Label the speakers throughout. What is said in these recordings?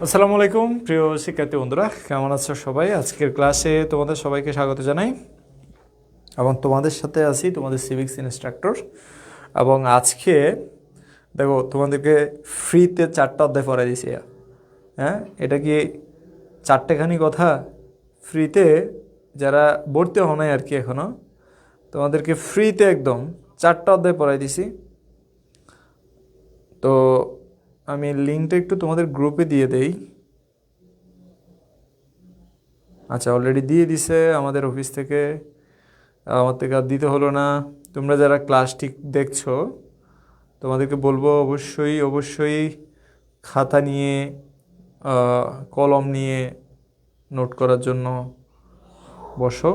Speaker 1: আসসালামু আলাইকুম প্রিয় শিক্ষার্থী বন্ধুরা, কেমন আছো সবাই? আজকের ক্লাসে তোমাদের সবাইকে স্বাগত জানাই এবং তোমাদের সাথে আছি তোমাদের সিভিক্স ইনস্ট্রাক্টর। এবং আজকে দেখো তোমাদেরকে ফ্রিতে 4টা অধ্যায় পড়াই দিছি। হ্যাঁ, এটা কি চারটেখানি কথা? ফ্রিতে যারা ভর্তি হও নাই আর কি এখনও, তোমাদেরকে ফ্রিতে একদম 4টা অধ্যায় পড়াই দিছি। তো আমি লিঙ্কটা একটু তোমাদের গ্রুপে দিয়ে দেই। আচ্ছা, অলরেডি দিয়ে দিছে আমাদের অফিস থেকে, আমার থেকে আর দিতে হলো না। তোমরা যারা ক্লাস ঠিক দেখছো তোমাদেরকে বলবো অবশ্যই অবশ্যই খাতা নিয়ে কলম নিয়ে নোট করার জন্য বসো।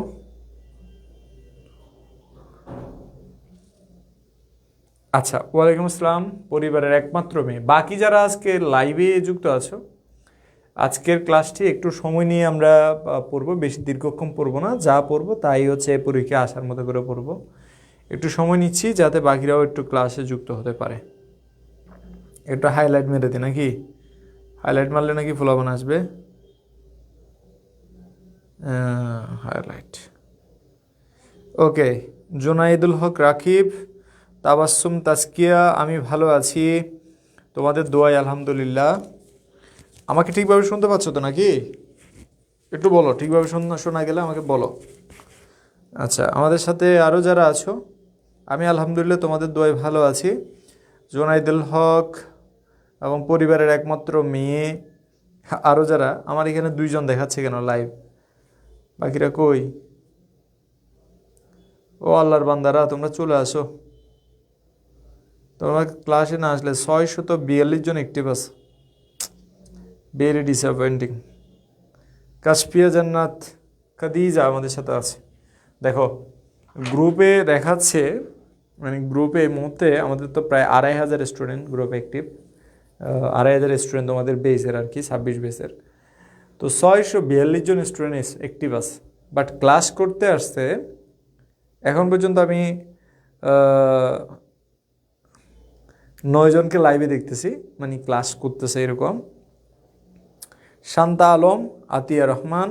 Speaker 1: আচ্ছা, ওয়ালাইকুম আসসালাম। পরিবারের একমাত্র মেয়ে, বাকি যারা আজকে লাইভে যুক্ত আছো, আজকের ক্লাসটি একটু সময় নিয়ে আমরা পড়বো, বেশি দীর্ঘক্ষণ পড়বো না। যা পড়বো তাই হচ্ছে পরীক্ষা আসার মতো করে পড়বো। একটু সময় নিচ্ছি যাতে বাকিরাও একটু ক্লাসে যুক্ত হতে পারে। একটু হাইলাইট মেরে দিই নাকি? হাইলাইট মারলে নাকি ফলাফল আসবে। হাইলাইট ওকে। জোনাইদুল হক রাকিব, তাবাসসুম তাসকিয়া, আমি ভালো আছি, তোমাদের দোয়াই আলহামদুলিল্লাহ। আমাকে ঠিকভাবে শুনতে পাচ্ছ তো নাকি? একটু বলো, ঠিকভাবে শোনা গেলে আমাকে বলো। আচ্ছা, আমাদের সাথে আরও যারা আছো, আমি আলহামদুলিল্লাহ তোমাদের দোয়াই ভালো আছি। জোনাইদুল হক এবং পরিবারের একমাত্র মেয়ে, আরও যারা, আমার এখানে 2জন দেখাচ্ছে কেন লাইভ, বাকিরা কই? ও আল্লাহর বান্দারা, তোমরা চলে আসো। তোমরা ক্লাসে না আসলে 642 জন অ্যাক্টিভ আছে। Very disappointing. কাশফিয়া জান্নাত খাদিজা আমাদের সাথে আছে। দেখো গ্রুপে দেখাচ্ছে, মানে গ্রুপে এই মুহূর্তে আমাদের তো প্রায় 2500 স্টুডেন্ট গ্রুপে অ্যাক্টিভ। 2500 স্টুডেন্ট তোমাদের বেসের আর কি, 26 বেসের। তো 642 জন স্টুডেন্ট অ্যাক্টিভ আছে, বাট ক্লাস করতে আসছে এখন পর্যন্ত আমি 9 জনকে লাইভে দেখতেছি, মানে ক্লাস করতেছে এরকম। শান্তা আলম, আতিয়া রহমান,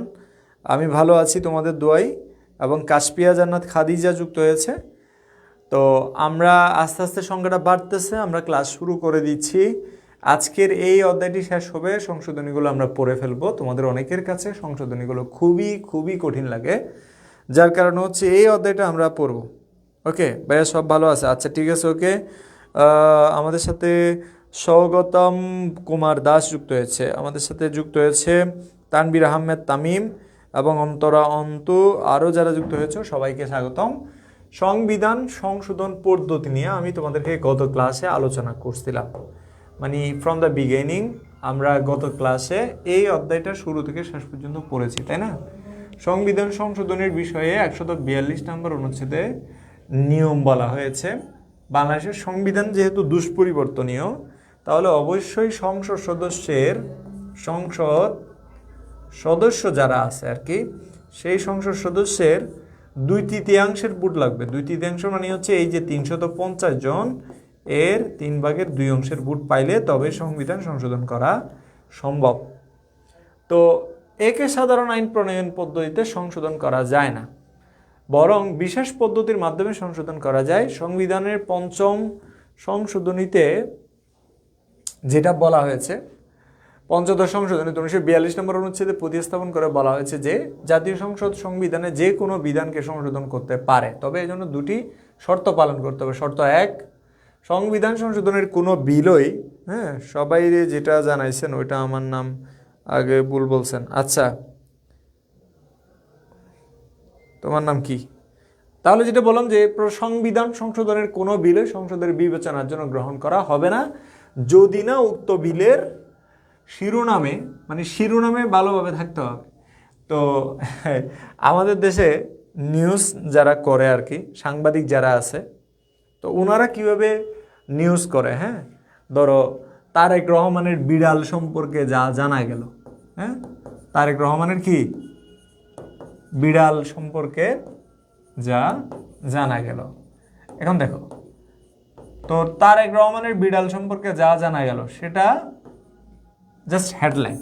Speaker 1: আমি ভালো আছি তোমাদের দোয়াই, এবং কাশফিয়া জান্নাত খাদিজা যুক্ত হয়েছে। তো আমরা আস্তে আস্তে সংখ্যাটা বাড়তেছে, আমরা ক্লাস শুরু করে দিচ্ছি। আজকের এই অধ্যায়টি শেষ হবে, সংশোধনীগুলো আমরা পড়ে ফেলবো। তোমাদের অনেকের কাছে সংশোধনীগুলো খুবই খুবই কঠিন লাগে, যার কারণে হচ্ছে এই অধ্যায়টা আমরা পড়ব। ওকে ভাইয়া, সব ভালো আছে? আচ্ছা ঠিক আছে, ওকে। আমাদের সাথে স্বগতম কুমার দাস যুক্ত হয়েছে, আমাদের সাথে যুক্ত হয়েছে তানবীর আহমেদ তামিম এবং অন্তরা অন্তু, আরও যারা যুক্ত হয়েছে সবাইকে স্বাগতম। সংবিধান সংশোধন পদ্ধতি নিয়ে আমি তোমাদেরকে গত ক্লাসে আলোচনা করছিলাম, মানে ফ্রম দ্য বিগিনিং আমরা গত ক্লাসে এই অধ্যায়টা শুরু থেকে শেষ পর্যন্ত পড়েছি, তাই না? সংবিধান সংশোধনের বিষয়ে 142 নম্বর অনুচ্ছেদে নিয়ম বলা হয়েছে। বাংলাদেশের সংবিধান যেহেতু দুষ্পরিবর্তনীয়, তাহলে অবশ্যই সংসদ সদস্য যারা আছে আর কি, সেই সংসদ সদস্যের 2/3 ভোট লাগবে। 2/3 মানে হচ্ছে এই যে 350 জন, এর 3/2 ভোট পাইলে তবে সংবিধান সংশোধন করা সম্ভব। তো একে সাধারণ আইন প্রণয়ন পদ্ধতিতে সংশোধন করা যায় না, বরং বিশেষ পদ্ধতির মাধ্যমে সংশোধন করা যায়। সংবিধানের 5ম সংশোধনীতে যেটা বলা হয়েছে, 5ম সংশোধনী 1942 নম্বর অনুচ্ছেদে প্রতিস্থাপন করে বলা হয়েছে যে জাতীয় সংসদ সংবিধানে যে কোনো বিধানকে সংশোধন করতে পারে, তবে এই জন্য 2টি শর্ত পালন করতে হবে। শর্ত 1, সংবিধান সংশোধনের কোনো বিলই, সবাই যেটা জানাইছেন ওইটা আমার নাম আগে ভুল বলছেন। আচ্ছা, তোমার নাম কি? তাহলে যেটা বললাম যে সংবিধান সংশোধনের কোনো বিলে সংসদের বিবেচনার জন্য গ্রহণ করা হবে না, যদি না উক্ত বিলের শিরোনামে ভালোভাবে থাকতে হবে। তো আমাদের দেশে নিউজ যারা করে আর কি, সাংবাদিক যারা আছে, তো ওনারা কিভাবে নিউজ করে, ধরো তারেক রহমানের বিড়াল সম্পর্কে যা জানা গেল, তারেক রহমানের কি বিড়াল সম্পর্কে যা জানা গেল। এখন দেখো, তো তারেক রহমানের বিড়াল সম্পর্কে যা জানা গেল সেটা জাস্ট হেডলাইন।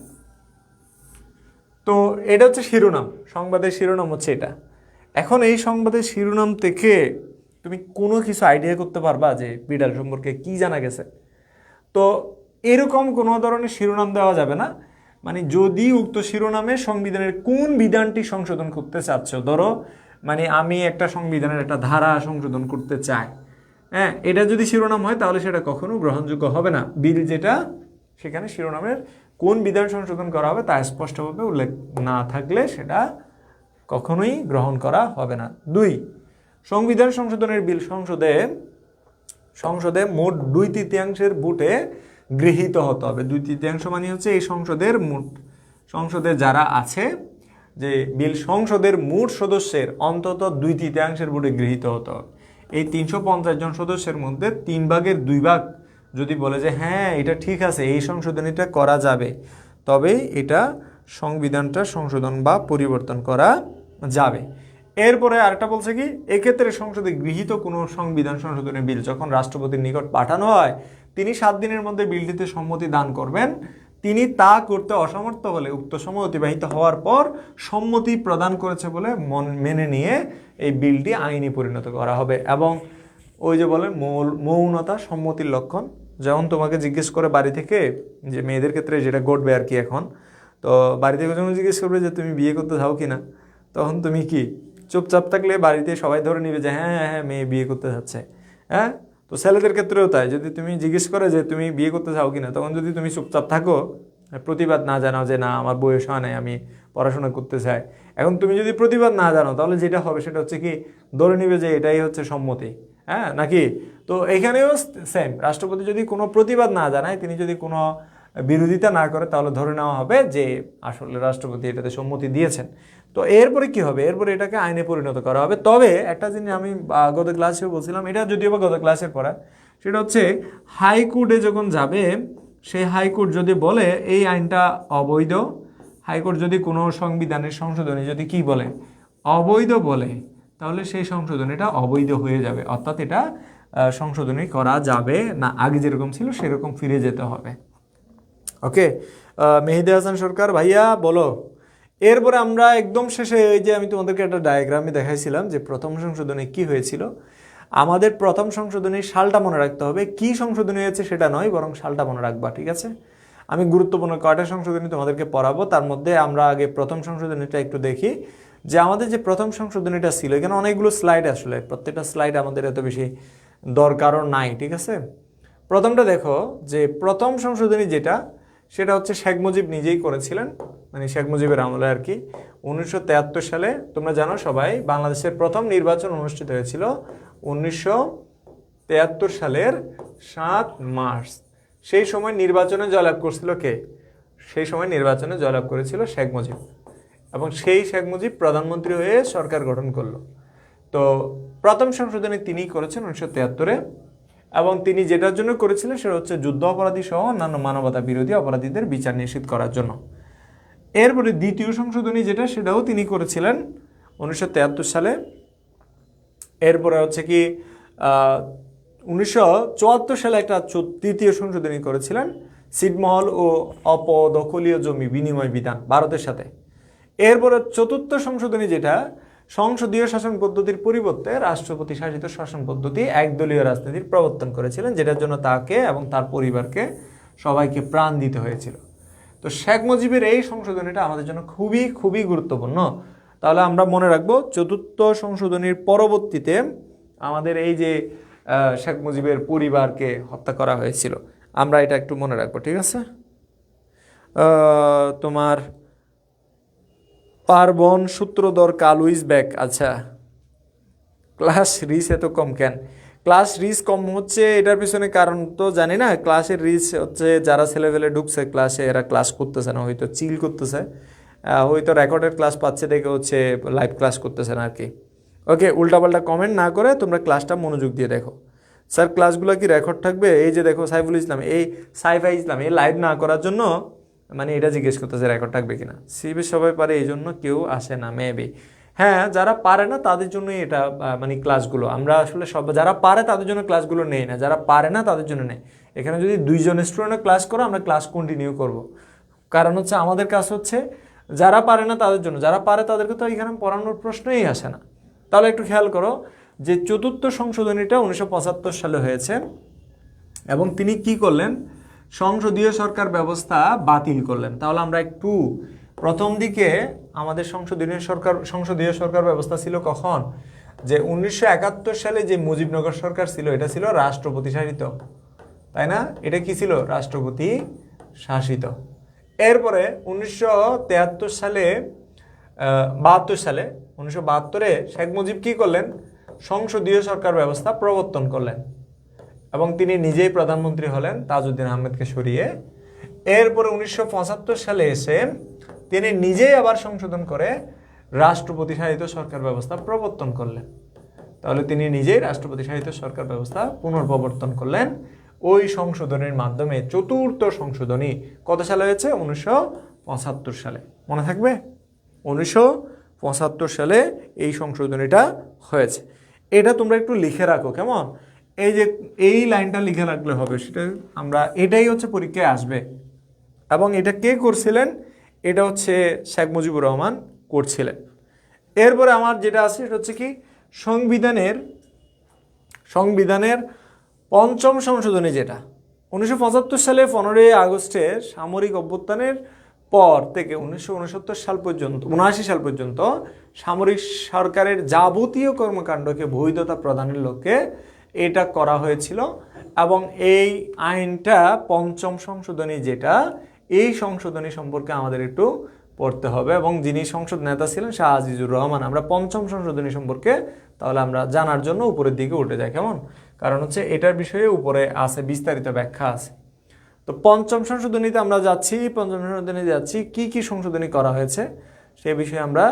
Speaker 1: তো এটা হচ্ছে শিরোনাম, সংবাদের শিরোনাম হচ্ছে এটা। এখন এই সংবাদের শিরোনাম থেকে তুমি কোনো কিছু আইডিয়া করতে পারবা যে বিড়াল সম্পর্কে কি জানা গেছে? তো এরকম কোনো ধরনের শিরোনাম দেওয়া যাবে না। মানে যদি উক্ত শিরোনামে সংবিধানের কোন বিধানটি সংশোধন করতে চাচ্ছ, ধরো মানে আমি একটা সংবিধানের একটা ধারা সংশোধন করতে চাই, হ্যাঁ, এটা যদি শিরোনাম হয় তাহলে সেটা কখনো গ্রহণযোগ্য হবে না। বিল যেটা, সেখানে শিরোনামের কোন বিধান সংশোধন করা হবে তা স্পষ্টভাবে উল্লেখ না থাকলে সেটা কখনোই গ্রহণ করা হবে না। 2, সংবিধান সংশোধনের বিল সংসদে মোট 2/3 ভোটে গৃহীত হতে হবে। 2/3 মানে হচ্ছে এই সংসদে যারা আছে, যে বিল সংসদের মোট সদস্যের অন্তত 2/3 ভোটে গৃহীত হতে হবে। এই 350 জন সদস্যের মধ্যে 3/2 যদি বলে যে হ্যাঁ এটা ঠিক আছে, এই সংশোধনীটা করা যাবে, তবেই এটা সংবিধানটা সংশোধন বা পরিবর্তন করা যাবে। এরপরে আরেকটা বলছে কি, এক্ষেত্রে সংসদে গৃহীত কোনো সংবিধান সংশোধনের বিল যখন রাষ্ট্রপতির নিকট পাঠানো হয়, তিনি 7 দিনের মধ্যে বিলটিতে সম্মতি দান করবেন। তিনি তা করতে অসমর্থ হলে উক্ত সময় অতিবাহিত হওয়ার পর সম্মতি প্রদান করেছে বলে মেনে নিয়ে এই বিলটি আইনি পরিণত করা হবে। এবং ওই যে বলে মৌনতা সম্মতির লক্ষণ। যেমন তোমাকে জিজ্ঞেস করে বাড়ি থেকে, যে মেয়েদের ক্ষেত্রে যেটা ঘটবে আর কি এখন, তো বাড়ি থেকে যখন জিজ্ঞেস করবে যে তুমি বিয়ে করতে চাও কি না, তখন তুমি কি চুপচাপ থাকলে বাড়িতে সবাই ধরে নিবে যে হ্যাঁ হ্যাঁ মেয়ে বিয়ে করতে যাচ্ছে। হ্যাঁ, তো ছেলেদের ক্ষেত্রেও তাই, যদি তুমি জিজ্ঞেস করে যে তুমি বিয়ে করতে চাও কিনা, তখন যদি তুমি চুপচাপ থাকো, প্রতিবাদ না জানাও যে না আমার বয়স হয় নাই, আমি পড়াশোনা করতে চাই, এখন তুমি যদি প্রতিবাদ না জানো, তাহলে যেটা হবে সেটা হচ্ছে কি, ধরে নিবে যে এটাই হচ্ছে সম্মতি। হ্যাঁ নাকি? তো এখানেও সেম, রাষ্ট্রপতি যদি কোনো প্রতিবাদ না জানায়, তিনি যদি কোনো বিরোধিতা না করে, তাহলে ধরে নেওয়া হবে যে আসলে রাষ্ট্রপতি এটাতে সম্মতি দিয়েছেন। তো এরপরে কি হবে? এরপরে এটাকে আইনে পরিণত করা হবে। তবে একটা জিনিস আমি গত ক্লাসেও বলছিলাম, এটা যদিও বা গত ক্লাসের পড়া, সেটা হচ্ছে হাইকোর্টে যখন যাবে, সেই হাইকোর্ট যদি বলে এই আইনটা অবৈধ, হাইকোর্ট যদি কোনো সংবিধানের সংশোধনী যদি কি বলে, অবৈধ বলে, তাহলে সেই সংশোধনীটা অবৈধ হয়ে যাবে, অর্থাৎ এটা সংশোধনী করা যাবে না, আগে যেরকম ছিল সেরকম ফিরে যেতে হবে। ওকে, মেহেদী হাসান সরকার ভাইয়া বলো। এরপরে আমরা একদম শেষে, এই যে আমি তোমাদেরকে একটা ডায়াগ্রামে দেখাইছিলাম যে প্রথম সংশোধনী কি হয়েছিল, আমাদের প্রথম সংশোধনীর সালটা মনে রাখতে হবে। কি সংশোধনী হয়েছে সেটা নয়, বরং সালটা মনে রাখবা, ঠিক আছে? আমি গুরুত্বপূর্ণ কয়টা সংশোধনী তোমাদেরকে পড়াবো, তার মধ্যে আমরা আগে প্রথম সংশোধনীটা একটু দেখি। যে আমাদের যে প্রথম সংশোধনীটা ছিল, এখানে অনেকগুলো স্লাইড, আসলে প্রত্যেকটা স্লাইড আমাদের এত বেশি দরকারও নাই, ঠিক আছে? প্রথমটা দেখো, যে প্রথম সংশোধনী যেটা, সেটা হচ্ছে শেখ মুজিব নিজেই করেছিলেন, মানে শেখ মুজিবের আমলে আর কি। 1973 সালে, তোমরা জানো সবাই, বাংলাদেশের প্রথম নির্বাচন অনুষ্ঠিত হয়েছিল 1973 সালের 7 মার্চ। সেই সময় নির্বাচনে জয়লাভ করছিল কে? সেই সময় নির্বাচনে জয়লাভ করেছিল শেখ মুজিব, এবং সেই শেখ মুজিব প্রধানমন্ত্রী হয়ে সরকার গঠন করলো। তো প্রথম সংশোধনী তিনিই করেছেন 1973-এ, এবং তিনি যেটার জন্য করেছিলেন সেটা হচ্ছে যুদ্ধ অপরাধী সহ অন্যান্য মানবতা বিরোধী অপরাধীদের বিচার নিশ্চিত করার জন্য। এরপরে দ্বিতীয় সংশোধনী যেটা, সেটাও তিনি করেছিলেন 1973 সালে। এরপরে হচ্ছে কি 1974 সালে একটা তৃতীয় সংশোধনী করেছিলেন, ছিটমহল ও অপদখলীয় জমি বিনিময় বিধান ভারতের সাথে। এরপরে চতুর্থ সংশোধনী যেটা, সংসদীয় শাসন পদ্ধতির পরিবর্তে রাষ্ট্রপতি শাসিত শাসন পদ্ধতি একদলীয় রাজনীতির প্রবর্তন করেছিলেন, যেটার জন্য তাকে এবং তার পরিবারকে সবাইকে প্রাণ দিতে হয়েছিল। তো শেখ মুজিবের এই সংশোধনীটা আমাদের জন্য খুবই খুবই গুরুত্বপূর্ণ। তাহলে আমরা মনে রাখবো, চতুর্থ সংশোধনীর পরবর্তীতে আমাদের এই যে শেখ মুজিবের পরিবারকে হত্যা করা হয়েছিল, আমরা এটা একটু মনে রাখবো, ঠিক আছে? তোমার পার্বণ সূত্রধর কালুইজ ব্যাক, আচ্ছা ক্লাস রিচ এত কম কেন? ক্লাস রিচ কম হচ্ছে এটার পিছনে কারণ তো জানি না। ক্লাসের রিচ হচ্ছে যারা ছেলেবেলে ঢুকছে ক্লাসে, এরা ক্লাস করতেছে না, হয়তো চিল করতেছে, হয়তো রেকর্ডেড ক্লাস পাচ্ছে দেখে হচ্ছে লাইভ ক্লাস করতেছে না আর কি। ওকে, উল্টাপাল্টা কমেন্ট না করে তোমরা ক্লাসটা মনোযোগ দিয়ে দেখো। স্যার ক্লাসগুলো কি রেকর্ড থাকবে? এই যে দেখো সাইফুল ইসলাম, এই সাইফাই ইসলাম, এই লাইভ না করার জন্য মানে এটা জিজ্ঞেস করতেছে রেকর্ড থাকবে কিনা। সিবি সবাই পারে, এই জন্য কেউ আসে না মেবি। হ্যাঁ, যারা পারে না তাদের জন্যই এটা মানে ক্লাসগুলো আমরা আসলে সব, যারা পারে তাদের জন্য ক্লাসগুলো নেই না, যারা পারে না তাদের জন্য নেই। এখানে যদি 2 জন স্টুডেন্ট ক্লাস করো, আমরা ক্লাস কন্টিনিউ করব। কারণ হচ্ছে আমাদের কাজ হচ্ছে যারা পারে না তাদের জন্য, যারা পারে তাদেরকে তো এখানে পড়ানোর প্রশ্নই আসে না। তাহলে একটু খেয়াল করো যে চতুর্থ সংশোধনীটা 1975 সালে হয়েছে এবং তিনি কি করলেন, সংসদীয় সরকার ব্যবস্থা বাতিল করলেন। তাহলে আমরা একটু প্রথম দিকে আমাদের সংসদীয় সরকার ব্যবস্থা ছিল কখন, যে 1971 সালে যে মুজিবনগর সরকার ছিল এটা ছিল রাষ্ট্রপতি শাসিত, তাই না? এটা কি ছিল? রাষ্ট্রপতি শাসিত। এরপরে 1973 সালে 1972-এ শেখ মুজিব কি করলেন, সংসদীয় সরকার ব্যবস্থা প্রবর্তন করলেন এবং তিনি নিজেই প্রধানমন্ত্রী হলেন তাজউদ্দিন আহমেদকে সরিয়ে। এরপরে 1975 সালে এসে তিনি নিজেই আবার সংশোধন করে রাষ্ট্রপতি শাসিত সরকার ব্যবস্থা প্রবর্তন করলেন। তাহলে তিনি নিজেই রাষ্ট্রপতি শাসিত সরকার ব্যবস্থা পুনর্প্রবর্তন করলেন। ওই সংশোধনের মাধ্যমে চতুর্থ সংশোধনী কত সালে হয়েছে? 1975 সালে। মনে থাকবে? 1975 সালে এই সংশোধনীটা হয়েছে। এটা তোমরা একটু লিখে রাখো, কেমন? এই যে এই লাইনটা লিখে রাখলে হবে, সেটা এটাই হচ্ছে পরীক্ষায় আসবে। এবং এটা কে করছিলেন? এটা হচ্ছে শেখ মুজিবুর রহমান করছিলেন। এরপরে আমার যেটা আছে সেটা হচ্ছে কি, সংবিধানের পঞ্চম সংশোধনী, যেটা 1975 সালে 15 আগস্টে সামরিক অভ্যুত্থানের পর থেকে 1969 সাল পর্যন্ত 79 সাল পর্যন্ত সামরিক সরকারের যাবতীয় কর্মকাণ্ডকে বৈধতা প্রদানের লক্ষ্যে এটা করা হয়েছিল। এবং এই আইনটা পঞ্চম সংশোধনী, যেটা এই সংশোধনী সম্পর্কে আমাদের একটু পড়তে হবে। এবং যিনি সংসদ নেতা ছিলেন শাহ আজিজুর রহমান। আমরা পঞ্চম সংশোধনী সম্পর্কে তাহলে আমরা জানার জন্য উপরের দিকে উঠে যাই, কেমন? কারণ হচ্ছে এটার বিষয়ে উপরে আছে, বিস্তারিত ব্যাখ্যা আছে। তো পঞ্চম সংশোধনীতে আমরা যাচ্ছি, পঞ্চম সংশোধনী যাচ্ছি, কি কি সংশোধনী করা হয়েছে সে বিষয়ে আমরা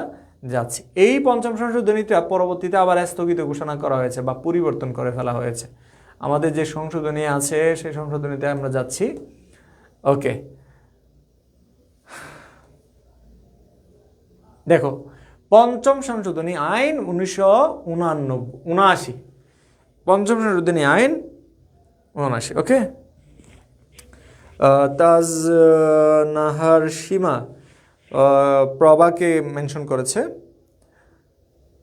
Speaker 1: যাচ্ছি। এই পঞ্চম সংশোধনীটা পরবর্তীতে আবার স্থগিত ঘোষণা করা হয়েছে বা পরিবর্তন করে ফেলা হয়েছে। আমাদের যে সংশোধনী আছে সেই সংশোধনীতে আমরা যাচ্ছি। ওকে, দেখো, পঞ্চম সংশোধনী আইন 1979, পঞ্চম সংশোধনী আইন 79। ওকে, তাজ নাহার সীমা প্রভাকে মেনশন করেছে।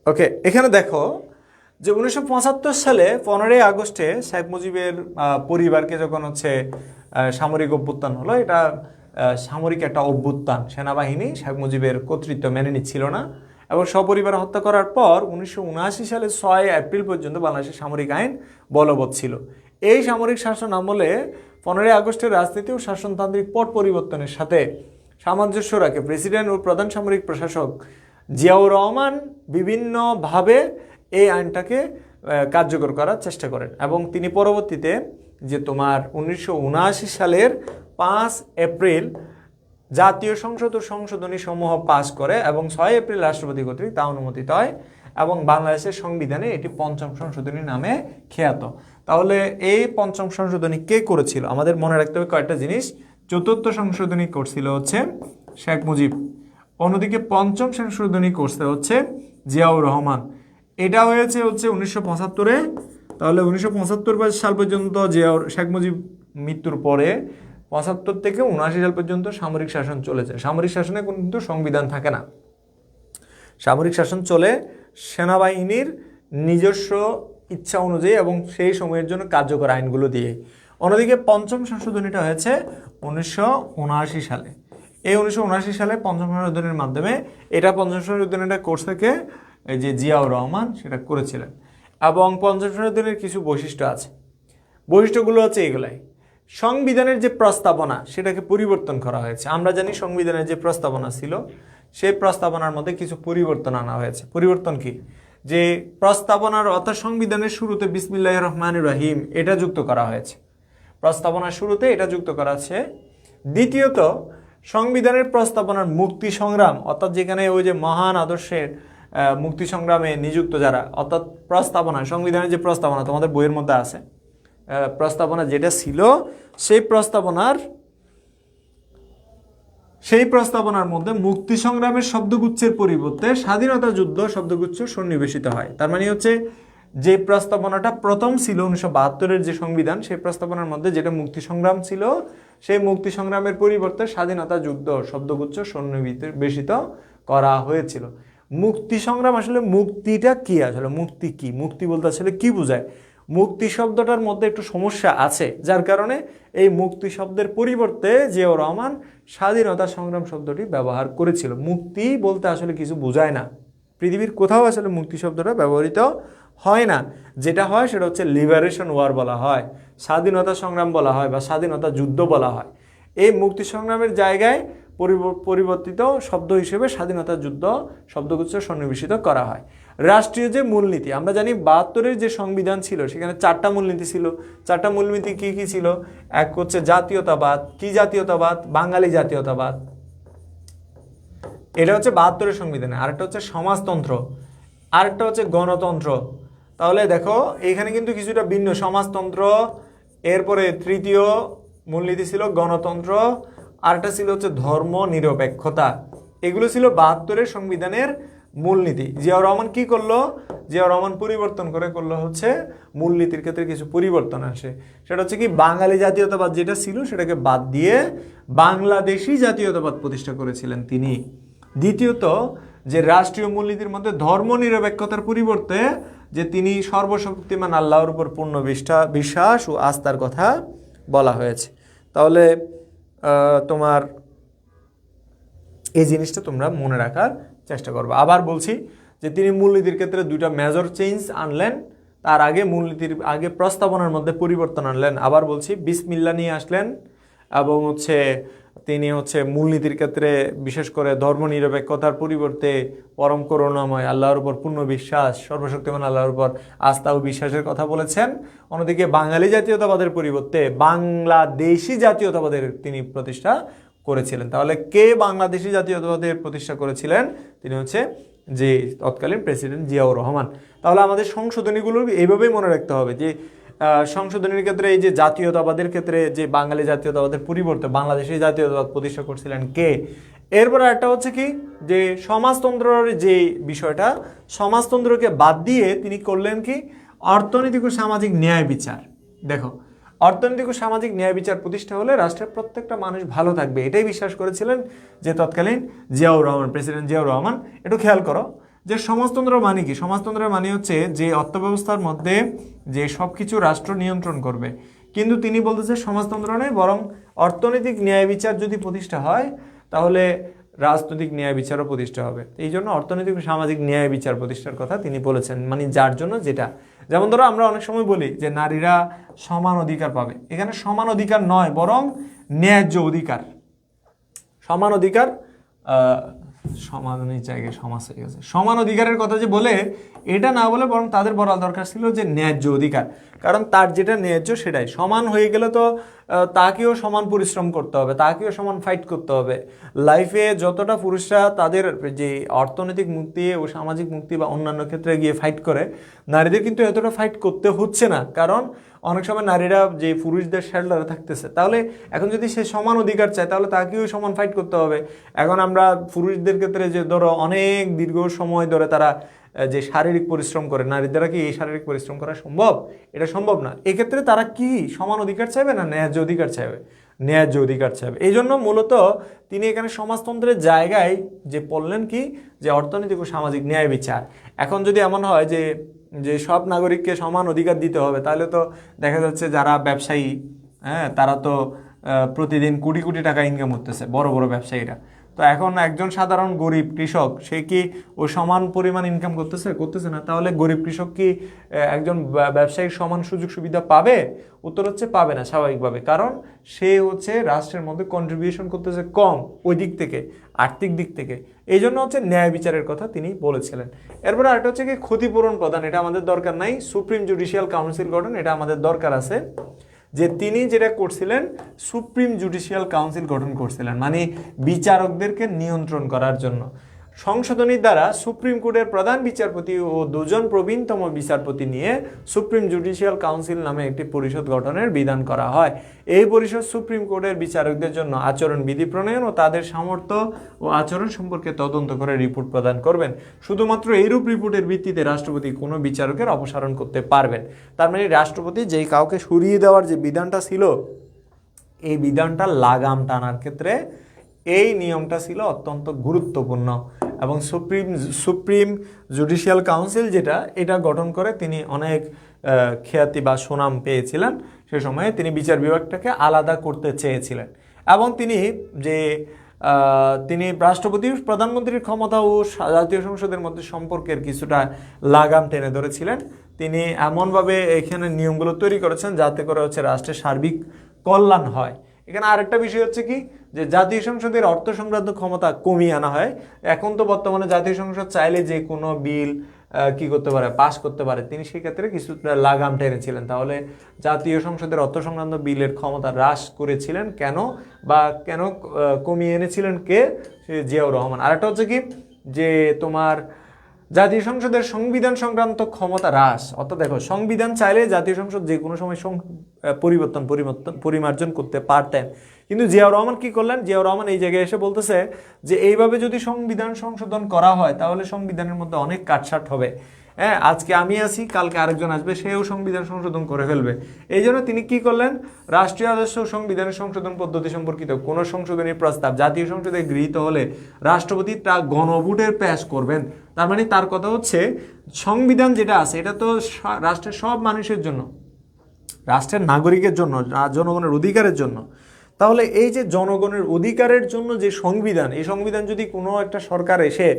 Speaker 1: ওকে, এখানে দেখো যে 1975 সালে 15 আগস্টে শেখ মুজিবের পরিবারকে যখন হচ্ছে সামরিক অভ্যুত্থান হলো, এটা সামরিক একটা অভ্যুত্থান, সেনাবাহিনী শেখ মুজিবের কর্তৃত্ব মেনে নিচ্ছিল না এবং সপরিবার হত্যা করার পর 1979 সালে 6 এপ্রিল পর্যন্ত বাংলাদেশের সামরিক আইন বলবৎ ছিল। এই সামরিক শাসন আমলে 15 আগস্টের রাজনীতি ও শাসনতান্ত্রিক পট পরিবর্তনের সাথে সামঞ্জস্য রাখে প্রেসিডেন্ট ও প্রধান সামরিক প্রশাসক জিয়াউর রহমান বিভিন্নভাবে এই আইনটাকে কার্যকর করার চেষ্টা করেন এবং তিনি পরবর্তীতে যে তোমার 1979 সালের 5 এপ্রিল জাতীয় সংসদ ও সংশোধনী সমূহ পাশ করে এবং 6 এপ্রিল রাষ্ট্রপতি কর্তৃক তা অনুমোদিত হয় এবং বাংলাদেশের সংবিধানে এটি পঞ্চম সংশোধনী নামে খ্যাত। তাহলে এই পঞ্চম সংশোধনী কে করেছিল? আমাদের মনে রাখতে হবে কয়েকটা জিনিস। চতুর্থ সংশোধনী করছিল হচ্ছে শেখ মুজিব, অন্যদিকে পঞ্চম সংশোধনী করছে হচ্ছে জিয়াউর রহমান। এটা হয়েছে হচ্ছে 1975-এ। তাহলে 1975 সাল পর্যন্ত শেখ মুজিব মৃত্যুর পরে 75 থেকে 79 সাল পর্যন্ত সামরিক শাসন চলেছে। সামরিক শাসনে কিন্তু সংবিধান থাকে না, সামরিক শাসন চলে সেনাবাহিনীর নিজস্ব ইচ্ছা অনুযায়ী এবং সেই সময়ের জন্য কার্যকর আইনগুলো দিয়ে। অন্যদিকে পঞ্চম সংশোধনীটা হয়েছে 1979 সালে। এই 1979 সালে পঞ্চম সংশোধনীর মাধ্যমে, এটা পঞ্চম সংশোধনীটা কোর্স থেকে এই যে জিয়াউর রহমান সেটা করেছিলেন। এবং পঞ্চম সংশোধনীর কিছু বৈশিষ্ট্য আছে, বৈশিষ্ট্যগুলো হচ্ছে এগুলাই। সংবিধানের যে প্রস্তাবনা সেটাকে পরিবর্তন করা হয়েছে। আমরা জানি সংবিধানের যে প্রস্তাবনা ছিল সেই প্রস্তাবনার মধ্যে কিছু পরিবর্তন আনা হয়েছে। পরিবর্তন কি? যে প্রস্তাবনার অর্থাৎ সংবিধানের শুরুতে বিসমিল্লাহির রহমানির রহিম এটা যুক্ত করা হয়েছে, প্রস্তাবনার শুরুতে এটা যুক্ত করা আছে। দ্বিতীয়ত, সংবিধানের প্রস্তাবনার মুক্তি সংগ্রাম, অর্থাৎ যেখানে ওই যে মহান আদর্শের মুক্তি সংগ্রামে নিযুক্ত যারা, অর্থাৎ প্রস্তাবনা, সংবিধানের যে প্রস্তাবনা তোমাদের বইয়ের মধ্যে আছে, প্রস্তাবনা যেটা ছিল সেই প্রস্তাবনার মধ্যে মুক্তি সংগ্রামের শব্দগুচ্ছের পরিবর্তে স্বাধীনতা যুদ্ধ শব্দগুচ্ছ সন্নিবেশিত হয়। তার মানে হচ্ছে যে প্রস্তাবনাটা প্রথম ছিল 1972-এর যে সংবিধান, সেই প্রস্তাবনার মধ্যে যেটা মুক্তি সংগ্রাম ছিল সেই মুক্তি সংগ্রামের পরিবর্তে স্বাধীনতা যুদ্ধ শব্দগুচ্ছ সন্নিবেশিত করা হয়েছিল। মুক্তি সংগ্রাম, আসলে মুক্তিটা কি, আসলে মুক্তি কি, মুক্তি বলতে আসলে কি বোঝায়? মুক্তি শব্দটার মধ্যে একটু সমস্যা আছে, যার কারণে এই মুক্তি শব্দের পরিবর্তে জিয়াউর রহমান স্বাধীনতা সংগ্রাম শব্দটি ব্যবহার করেছিল। মুক্তি বলতে আসলে কিছু বোঝায় না, পৃথিবীর কোথাও আসলে মুক্তি শব্দটা ব্যবহৃত হয় না। যেটা হয় সেটা হচ্ছে লিবারেশন ওয়ার বলা হয়, স্বাধীনতা সংগ্রাম বলা হয় বা স্বাধীনতা যুদ্ধ বলা হয়। এই মুক্তি সংগ্রামের জায়গায় পরিবর্তিত শব্দ হিসেবে স্বাধীনতা যুদ্ধ শব্দগুচ্ছ সন্নিবেশিত করা হয়। রাষ্ট্রীয় যে মূলনীতি, আমরা জানি ৭২-এর যে সংবিধান ছিল সেখানে 4টা মূলনীতি ছিল। 4টা মূলনীতি কি কি ছিল? এক হচ্ছে জাতীয়তাবাদ। কি জাতীয়তাবাদ? বাঙালি জাতীয়তাবাদ, এটা হচ্ছে ৭২-এর সংবিধানে। আরেকটা হচ্ছে সমাজতন্ত্র, আরেকটা হচ্ছে গণতন্ত্র। তাহলে দেখো এইখানে কিন্তু কিছুটা ভিন্ন। সমাজতন্ত্র, এরপরে তৃতীয় মূলনীতি ছিল গণতন্ত্র, আরেকটা ছিল হচ্ছে ধর্ম নিরপেক্ষতা। এগুলো ছিল ৭২-এর সংবিধানের মূলনীতি। জিয়াউর রহমান কি করলো? জিয়াউর রহমান পরিবর্তন করলো হচ্ছে মূলনীতির ক্ষেত্রে কিছু পরিবর্তন আসে। সেটা হচ্ছে কি, বাঙালি জাতীয়তাবাদ যেটা ছিল সেটাকে বাদ দিয়ে বাংলাদেশি জাতীয়তাবাদ প্রতিষ্ঠা করেছিলেন তিনি। দ্বিতীয়ত, যে রাষ্ট্রীয় মূলনীতির মধ্যে ধর্ম নিরপেক্ষতার পরিবর্তে যে তিনি সর্বশক্তিমান আল্লাহর উপর পূর্ণ বিশ্বাস ও আস্থার কথা বলা হয়েছে। তাহলে তোমার এই জিনিসটা তোমরা মনে রাখার চেষ্টা করবে। আবার বলছি যে তিনি মূলনীতির ক্ষেত্রে 2টা মেজর চেঞ্জ আনলেন, তার আগে মূলনীতির আগে প্রস্তাবনার মধ্যে পরিবর্তন আনলেন। আবার বলছি, বিসমিল্লাহ নিয়ে আসলেন এবং তিনি মূলনীতির ক্ষেত্রে বিশেষ করে ধর্মনিরপেক্ষতার পরিবর্তে পরম করুণাময় আল্লাহর উপর পূর্ণ বিশ্বাস, সর্বশক্তিমান আল্লাহর উপর আস্থা ও বিশ্বাসের কথা বলেছেন। অন্যদিকে বাঙালি জাতীয়তাবাদের পরিবর্তে বাংলাদেশি জাতীয়তাবাদের তিনি প্রতিষ্ঠা করেছিলেন। তাহলে কে বাংলাদেশি জাতীয়তাবাদের প্রতিষ্ঠা করেছিলেন? তিনি হচ্ছে যে তৎকালীন প্রেসিডেন্ট জিয়াউর রহমান। তাহলে আমাদের সংশোধনীগুলো এইভাবেই মনে রাখতে হবে যে সংশোধনীর ক্ষেত্রে এই যে জাতীয়তাবাদের ক্ষেত্রে যে বাঙালি জাতীয়তাবাদের পরিবর্তে বাংলাদেশি জাতীয়তাবাদ প্রতিষ্ঠা করছিলেন কে। এরপর একটা হচ্ছে কি, যে সমাজতন্ত্রের যে বিষয়টা, সমাজতন্ত্রকে বাদ দিয়ে তিনি করলেন কি, অর্থনৈতিক ও সামাজিক ন্যায় বিচার। দেখো, অর্থনৈতিক ও সামাজিক ন্যায় বিচার প্রতিষ্ঠা হলে রাষ্ট্রের প্রত্যেকটা মানুষ ভালো থাকবে, এটাই বিশ্বাস করেছিলেন যে তৎকালীন জিয়াউর রহমান, প্রেসিডেন্ট জিয়াউর রহমান। একটু খেয়াল করো যে সমাজতন্ত্র মানে কি। সমাজতন্ত্রের মানে হচ্ছে যে অর্থব্যবস্থার মধ্যে যে সব কিছু রাষ্ট্র নিয়ন্ত্রণ করবে। কিন্তু তিনি বলতেছে সমাজতন্ত্র নয়, বরং অর্থনৈতিক ন্যায় বিচার যদি প্রতিষ্ঠা হয় তাহলে রাজনৈতিক ন্যায় বিচারও প্রতিষ্ঠা হবে। এই জন্য অর্থনৈতিক ও সামাজিক ন্যায় বিচার প্রতিষ্ঠার কথা তিনি বলেছেন, মানে যার জন্য যেটা, যেমন ধরো আমরা অনেক সময় বলি যে নারীরা সমান অধিকার পাবে। এখানে সমান অধিকার নয়, বরং ন্যায্য অধিকার। সমান অধিকার, সমাধানের জায়গায় সমাজ হয়ে গেছে। সমান অধিকারের কথা যে বলে, এটা না বলে বরং তাদের বলা দরকার ছিল যে ন্যায্য অধিকার। কারণ তার যেটা ন্যায্য সেটাই। সমান হয়ে গেলে তো তাকেও সমান পরিশ্রম করতে হবে, তাকেও সমান ফাইট করতে হবে। লাইফে যতটা পুরুষরা তাদের যে অর্থনৈতিক মুক্তি ও সামাজিক মুক্তি বা অন্যান্য ক্ষেত্রে গিয়ে ফাইট করে, নারীদের কিন্তু এতটা ফাইট করতে হচ্ছে না। কারণ অনেক সময় নারীরা যে পুরুষদের শেল্টারে থাকতেছে, তাহলে এখন যদি সে সমান অধিকার চায় তাহলে তাকেও সমান ফাইট করতে হবে। এখন আমরা পুরুষদের ক্ষেত্রে যে ধরো অনেক দীর্ঘ সময় ধরে তারা যে শারীরিক পরিশ্রম করে, নারীর দ্বারা কি এই শারীরিক পরিশ্রম করা সম্ভব? এটা সম্ভব না। এক্ষেত্রে তারা কি সমান অধিকার চাইবে না ন্যায্য অধিকার চাইবে? ন্যায্য অধিকার চাইবে। এই জন্য মূলত তিনি এখানে সমাজতন্ত্রের জায়গায় যে বললেন কি, যে অর্থনৈতিক ও সামাজিক ন্যায় বিচার। এখন যদি এমন হয় যে সব নাগরিককে সমান অধিকার দিতে হবে, তাহলে তো দেখা যাচ্ছে যারা ব্যবসায়ী, হ্যাঁ, তারা তো প্রতিদিন কোটি কোটি টাকা ইনকাম করতেছে, বড় বড় ব্যবসায়ীরা। তো এখন একজন সাধারণ গরিব কৃষক, সে কি ওই সমান পরিমাণ ইনকাম করতেছে না? তাহলে গরিব কৃষক কি একজন ব্যবসায়ীর সমান সুযোগ সুবিধা পাবে? উত্তর হচ্ছে পাবে না, স্বাভাবিকভাবে। কারণ সে হচ্ছে রাষ্ট্রের মধ্যে কন্ট্রিবিউশন করতেছে কম, ওই দিক থেকে, আর্থিক দিক থেকে। এই জন্য হচ্ছে ন্যায় বিচারের কথা তিনি বলেছিলেন। এরপরে আরেকটা হচ্ছে কি, ক্ষতিপূরণ প্রদান। এটা আমাদের দরকার নাই। সুপ্রিম জুডিশিয়াল কাউন্সিল গঠন, এটা আমাদের দরকার আছে। যে তিনি যেটা করছিলেন, সুপ্রিম জুডিশিয়াল কাউন্সিল গঠন করছিলেন, মানে বিচারকদেরকে নিয়ন্ত্রণ করার জন্য। সংশোধনীর দ্বারা সুপ্রিম কোর্টের প্রধান বিচারপতি ও 2জন প্রবীণতম বিচারপতি নিয়ে সুপ্রিম জুডিশিয়াল কাউন্সিল নামে একটি পরিষদ গঠনের বিধান করা হয়। এই পরিষদ সুপ্রিম কোর্টের বিচারকদের জন্য আচরণ বিধি প্রণয়ন ও তাদের সামর্থ্য ও আচরণ সম্পর্কে তদন্ত করে রিপোর্ট প্রদান করবেন। শুধুমাত্র এইরূপ রিপোর্টের ভিত্তিতে রাষ্ট্রপতি কোনো বিচারকের অপসারণ করতে পারবেন। তার মানে রাষ্ট্রপতি যেই কাউকে সরিয়ে দেওয়ার যে বিধানটা ছিল, এই বিধানটা লাগাম টানার ক্ষেত্রে এই নিয়মটা ছিল অত্যন্ত গুরুত্বপূর্ণ এবং সুপ্রিম জুডিশিয়াল কাউন্সিল যেটা এটা গঠন করে তিনি অনেক খ্যাতি বা সুনাম পেয়েছিলেন। সে সময়ে তিনি বিচার বিভাগটাকে আলাদা করতে চেয়েছিলেন এবং তিনি রাষ্ট্রপতি প্রধানমন্ত্রীর ক্ষমতা ও জাতীয় সংসদের মধ্যে সম্পর্কের কিছুটা লাগাম টেনে ধরেছিলেন। তিনি এমনভাবে এখানে নিয়মগুলো তৈরি করেছেন যাতে করে হচ্ছে রাষ্ট্রের সার্বিক কল্যাণ হয়। এখানে আরেকটা বিষয় হচ্ছে কি যে জাতীয় সংসদের অর্থ সংক্রান্ত ক্ষমতা কমিয়ে আনা হয়। এখন তো বর্তমানে জাতীয় সংসদ চাইলে যে কোনো বিল কি করতে পারে, পাস করতে পারে। তিনি সেক্ষেত্রে কিছুটা লাগাম টেনেছিলেন। তাহলে জাতীয় সংসদের অর্থ সংক্রান্ত বিলের ক্ষমতা হ্রাস করেছিলেন কেন, বা কেন কমিয়ে এনেছিলেন কে? জিয়াউর রহমান। আরেকটা হচ্ছে কি যে তোমার জাতীয় সংসদের সংবিধান সংক্রান্ত ক্ষমতা হ্রাস, অর্থাৎ দেখো সংবিধান চাইলে জাতীয় সংসদ যে কোনো সময় পরিমার্জন করতে পারতেন, কিন্তু জিয়াউর রহমান কি করলেন? জিয়াউর রহমান এই জায়গায় এসে বলতেছে যে এইভাবে যদি সংবিধান সংশোধন করা হয় তাহলে সংবিধানের মধ্যে অনেক কাটছাট হবে। হ্যাঁ, আজকে আমি আছি, কালকে আরেকজন আসবে, সেও সংবিধান সংশোধন করে ফেলবে। এই জন্য তিনি কি করলেন? রাষ্ট্রীয় আদর্শ সংবিধানের সংশোধন পদ্ধতি সম্পর্কিত কোনো সংশোধনী প্রস্তাব জাতীয় সংসদে গৃহীত হলে রাষ্ট্রপতি তা গণভোটের পেশ করবেন। তার মানে তার কথা হচ্ছে সংবিধান যেটা আছে এটা তো রাষ্ট্রের সব মানুষের জন্য, রাষ্ট্রের নাগরিকের জন্য, জনগণের অধিকারের জন্য। তাহলে এই যে জনগণের অধিকারের জন্য যে সংবিধান, এই সংবিধান যদি কোনো একটা সরকার এসে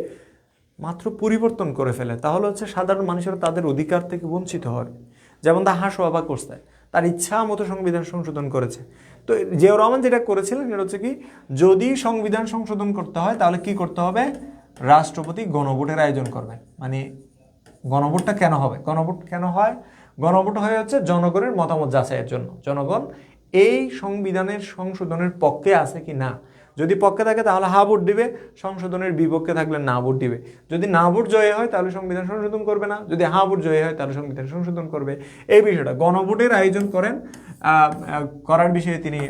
Speaker 1: মাত্র পরিবর্তন করে ফেলে তাহলে হচ্ছে সাধারণ মানুষেরা তাদের অধিকার থেকে বঞ্চিত হয়। যেমন তাহার সভা করছে, তার ইচ্ছা মতো সংবিধান সংশোধন করেছে। তো জিয়াউর রহমান যেটা করেছিলেন সেটা হচ্ছে কি, যদি সংবিধান সংশোধন করতে হয় তাহলে কি করতে হবে? রাষ্ট্রপতি গণভোটের আয়োজন করবেন। মানে গণভোটটা কেন হবে? গণভোট কেন হয়? গণভোট হয়ে হচ্ছে জনগণের মতামত যাচাইয়ের জন্য। জনগণ এই সংবিধানের সংশোধনের পক্ষে আছে কি না, যদি পক্ষে থাকে তাহলে হা ভোট দিবে, সংশোধনের বিপক্ষে থাকলে না ভোট দিবে। যদি না ভোট জয় হয় তাহলে সংবিধান সংশোধন করবে না, যদি হা ভোট জয় হয় তাহলে সংবিধান সংশোধন করবে। এই বিষয়টা গণভোটের আয়োজন করার বিষয়ে তিনি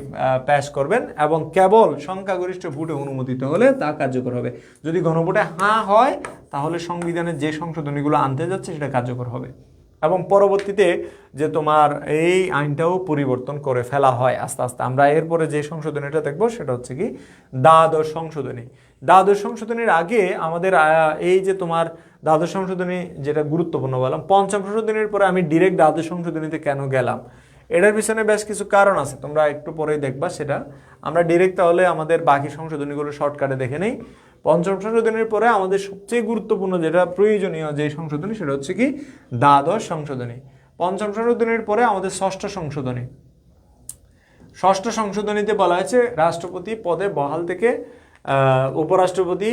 Speaker 1: পেশ করবেন এবং কেবল সংখ্যাগরিষ্ঠ ভোটে অনুমোদিত হলে তা কার্যকর হবে। যদি গণভোটে হ্যাঁ হয় তাহলে সংবিধানের যে সংশোধনীগুলো আনতে যাচ্ছে সেটা কার্যকর হবে। এবং পরবর্তীতে যে তোমার এই আইনটাও পরিবর্তন করে ফেলা হয় আস্তে আস্তে। আমরা এরপরে যে সংশোধনীটা দেখবো সেটা হচ্ছে কি দ্বাদশ সংশোধনী। দ্বাদশ সংশোধনীর আগে আমাদের এই যে তোমার দ্বাদশ সংশোধনী যেটা গুরুত্বপূর্ণ বললাম, পঞ্চম সংশোধনীর পরে আমি ডিরেক্ট দ্বাদশ সংশোধনীতে কেন গেলাম, এটার পিছনে বেশ কিছু কারণ আছে, তোমরা একটু পরেই দেখবা সেটা। আমরা ডিরেক্ট তাহলে আমাদের বাকি সংশোধনীগুলো শর্টকাটে দেখে নেই। পঞ্চম সংশোধনীর পরে আমাদের সবচেয়ে গুরুত্বপূর্ণ যেটা প্রয়োজনীয় যে সংশোধনী সেটা হচ্ছে কি দ্বাদশ সংশোধনী। পঞ্চম সংশোধনীর পরে আমাদের ষষ্ঠ সংশোধনী। ষষ্ঠ সংশোধনীতে বলা হয়েছে রাষ্ট্রপতি পদে বহাল থেকে উপরাষ্ট্রপতি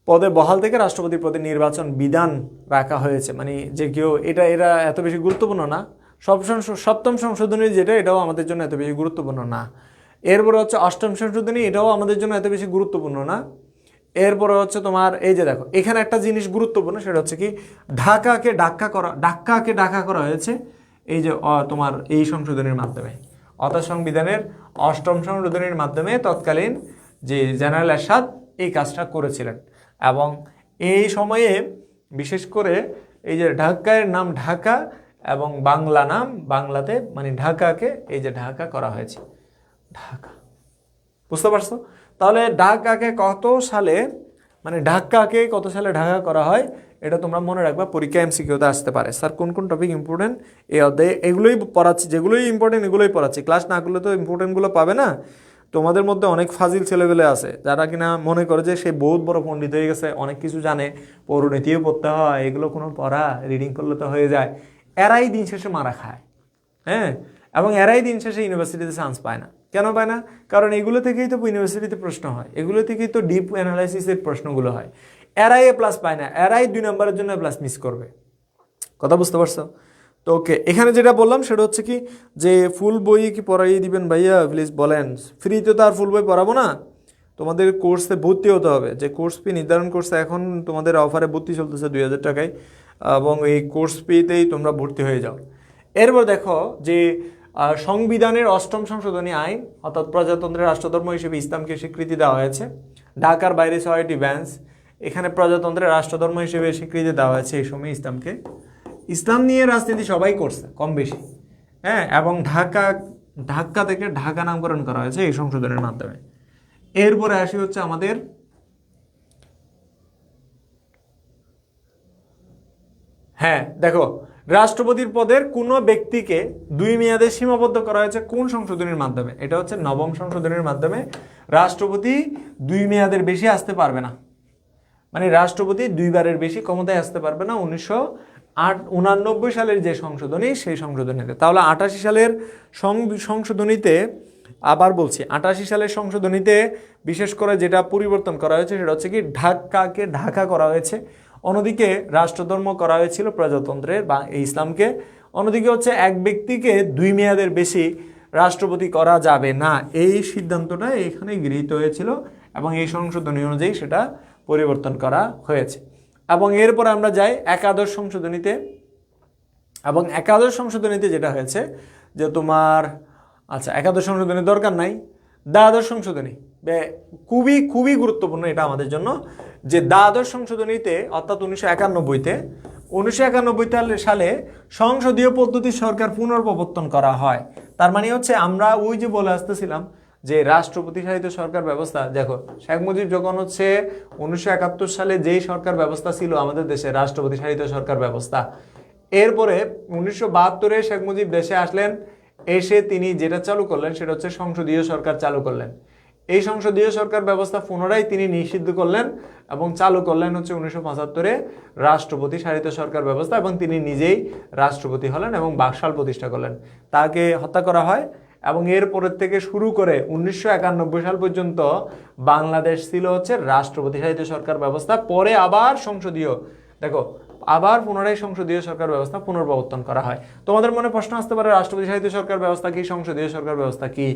Speaker 1: পদে বহাল থেকে রাষ্ট্রপতি পদে নির্বাচন বিধান রাখা হয়েছে। মানে যে কেউ এরা এত বেশি গুরুত্বপূর্ণ না। সপ্তম সংশোধনী যেটা, এটাও আমাদের জন্য এত বেশি গুরুত্বপূর্ণ না। এরপরে হচ্ছে অষ্টম সংশোধনী, এটাও আমাদের জন্য এত বেশি গুরুত্বপূর্ণ না। এরপরে হচ্ছে তোমার এই যে দেখো এখানে একটা জিনিস গুরুত্বপূর্ণ, সেটা হচ্ছে কি ঢাকাকে ঢাকা করা হয়েছে এই যে তোমার এই সংশোধনীর মাধ্যমে, অর্থাৎ সংবিধানের অষ্টম সংশোধনীর মাধ্যমে তৎকালীন যে জেনারেল এরশাদ এই কাজটা করেছিলেন। এবং এই সময়ে বিশেষ করে এই যে ঢাকার নাম ঢাকা এবং বাংলা নাম বাংলাতে, মানে ঢাকাকে এই যে ঢাকা করা হয়েছে, ঢাকা। বুঝতে পারছো? তাহলে ঢাকাকে কত সালে ঢাকা করা হয় এটা তোমরা মনে রাখবা, পরীক্ষা এমসিকিউতে আসতে পারে। স্যার কোন কোন টপিক ইম্পর্টেন্ট এই অধ্যায়ে, এগুলোই পড়াচ্ছি, যেগুলোই ইম্পর্টেন্ট এগুলোই পড়াচ্ছি। ক্লাস না করলে তো ইম্পর্টেন্টগুলো পাবে না। তোমাদের মধ্যে অনেক ফাজিল ছেলেগুলো আছে যারা কিনা মনে করে যে সে বহুত বড় পণ্ডিত হয়ে গেছে, অনেক কিছু জানে, পৌরনীতিও পড়তে হয়, এগুলো কোনো পড়া রিডিং করলে তো হয়ে যায়। এরাই দিন শেষে মারা খায়। হ্যাঁ, এবং এরাই দিন শেষে ইউনিভার্সিটিতে চান্স পায় না। কেন পায় না? কারণ এগুলো থেকেই তো ইউনিভার্সিটিতে প্রশ্ন হয়, এগুলো থেকেই তো ডিপ অ্যানালাইসিসের প্রশ্নগুলো হয়। এরাই এ প্লাস পায় না, এরাই 2 নম্বরের জন্য প্লাস মিস করবে। কথা বুঝতে পারছো? তো ওকে, এখানে যেটা বললাম সেটা হচ্ছে কি যে ফুল বই কি পড়াইয়ে দিবেন ভাইয়া প্লিজ বলেন। ফ্রিতে তো আর ফুল বই পড়াবো না, তোমাদের কোর্সে ভর্তি হতে হবে। যে কোর্স ফি নির্ধারণ করছে এখন তোমাদের অফারে ভর্তি চলতেছে 2000 টাকায়, এবং এই কোর্স ফিতেই তোমরা ভর্তি হয়ে যাও। এরপর দেখো যে সংবিধানের অষ্টম সংশোধনী আইন, অর্থাৎ প্রজাতন্ত্রের রাষ্ট্রধর্ম হিসেবে ইসলামকে স্বীকৃতি দেওয়া হয়েছে। ঢাকার বাইরে 6টি বেঞ্চ, এখানে প্রজাতন্ত্রের রাষ্ট্রধর্ম হিসেবে স্বীকৃতি দেওয়া হয়েছে এই সময় ইসলামকে। ইসলাম নিয়ে রাজনীতি সবাই করছে কম বেশি, হ্যাঁ। এবং ঢাকা থেকে ঢাকা নামকরণ করা হয়েছে এই সংশোধনের মাধ্যমে। এরপরে আসি হচ্ছে আমাদের হ্যাঁ দেখো, রাষ্ট্রপতির পদের কোনো ব্যক্তিকে 2 মেয়াদে সীমাবদ্ধ করা হয়েছে কোন সংশোধনীর মাধ্যমে? এটা হচ্ছে 9ম সংশোধনীর মাধ্যমে। রাষ্ট্রপতি 2 মেয়াদের বেশি আসতে পারবে না, মানে রাষ্ট্রপতি 2 বারের বেশি ক্ষমতায় আসতে পারবে না 1989 সালের যে সংশোধনী সেই সংশোধনীতে। তাহলে 88 সালের সংশোধনীতে, আবার বলছি 88 সালের সংশোধনীতে বিশেষ করে যেটা পরিবর্তন করা হয়েছে সেটা হচ্ছে কি ঢাকাকে ঢাকা করা হয়েছে, অন্যদিকে রাষ্ট্রধর্ম করা হয়েছিল প্রজাতন্ত্রের বা ইসলামকে, অন্যদিকে হচ্ছে এক ব্যক্তিকে 2 মেয়াদের বেশি রাষ্ট্রপতি করা যাবে না, এই সিদ্ধান্তটা এখানে গৃহীত হয়েছিল এবং এই সংশোধনী অনুযায়ী সেটা পরিবর্তন করা হয়েছে। এবং এরপর আমরা যাই একাদশ সংশোধনীতে, এবং একাদশ সংশোধনীতে যেটা হয়েছে যে তোমার আচ্ছা একাদশ সংশোধনী দরকার নাই, দ্বাদশ সংশোধনী খুবই খুবই গুরুত্বপূর্ণ এটা আমাদের জন্য, যে দ্বাদশ সংশোধনীতে অর্থাৎ 1991 সালে সংসদীয় পদ্ধতি সরকার পুনর্প্রবর্তন করা হয়। তার মানে হচ্ছে আমরা ওই যে বলে আসতেছিলাম যে রাষ্ট্রপতি শাসিত সরকার ব্যবস্থা, দেখো শেখ মুজিব যখন হচ্ছে 1971 সালে যেই সরকার ব্যবস্থা ছিল আমাদের দেশে রাষ্ট্রপতি শাসিত সরকার ব্যবস্থা, এরপরে 1972-এ শেখ মুজিব দেশে আসলেন, এসে তিনি যেটা চালু করলেন সেটা হচ্ছে সংসদীয় সরকার চালু করলেন। এই সংসদীয় সরকার ব্যবস্থা পুনরায় তিনি নিষিদ্ধ করলেন এবং চালু করলেন হচ্ছে 1975-এ রাষ্ট্রপতি শাসিত সরকার ব্যবস্থা, এবং তিনি নিজেই রাষ্ট্রপতি হলেন এবং বাকশাল প্রতিষ্ঠা করলেন। তাকে হত্যা করা হয় এবং এরপরের থেকে শুরু করে 1991 সাল পর্যন্ত বাংলাদেশ ছিল হচ্ছে রাষ্ট্রপতি শাসিত সরকার ব্যবস্থা। পরে আবার সংসদীয়, দেখো আবার পুনরায় সংসদীয় সরকার ব্যবস্থা পুনর্প্রবর্তন করা হয়। তোমাদের মনে প্রশ্ন আসতে পারে রাষ্ট্রপতি শাসিত সরকার ব্যবস্থা কি, সংসদীয় সরকার ব্যবস্থা কি?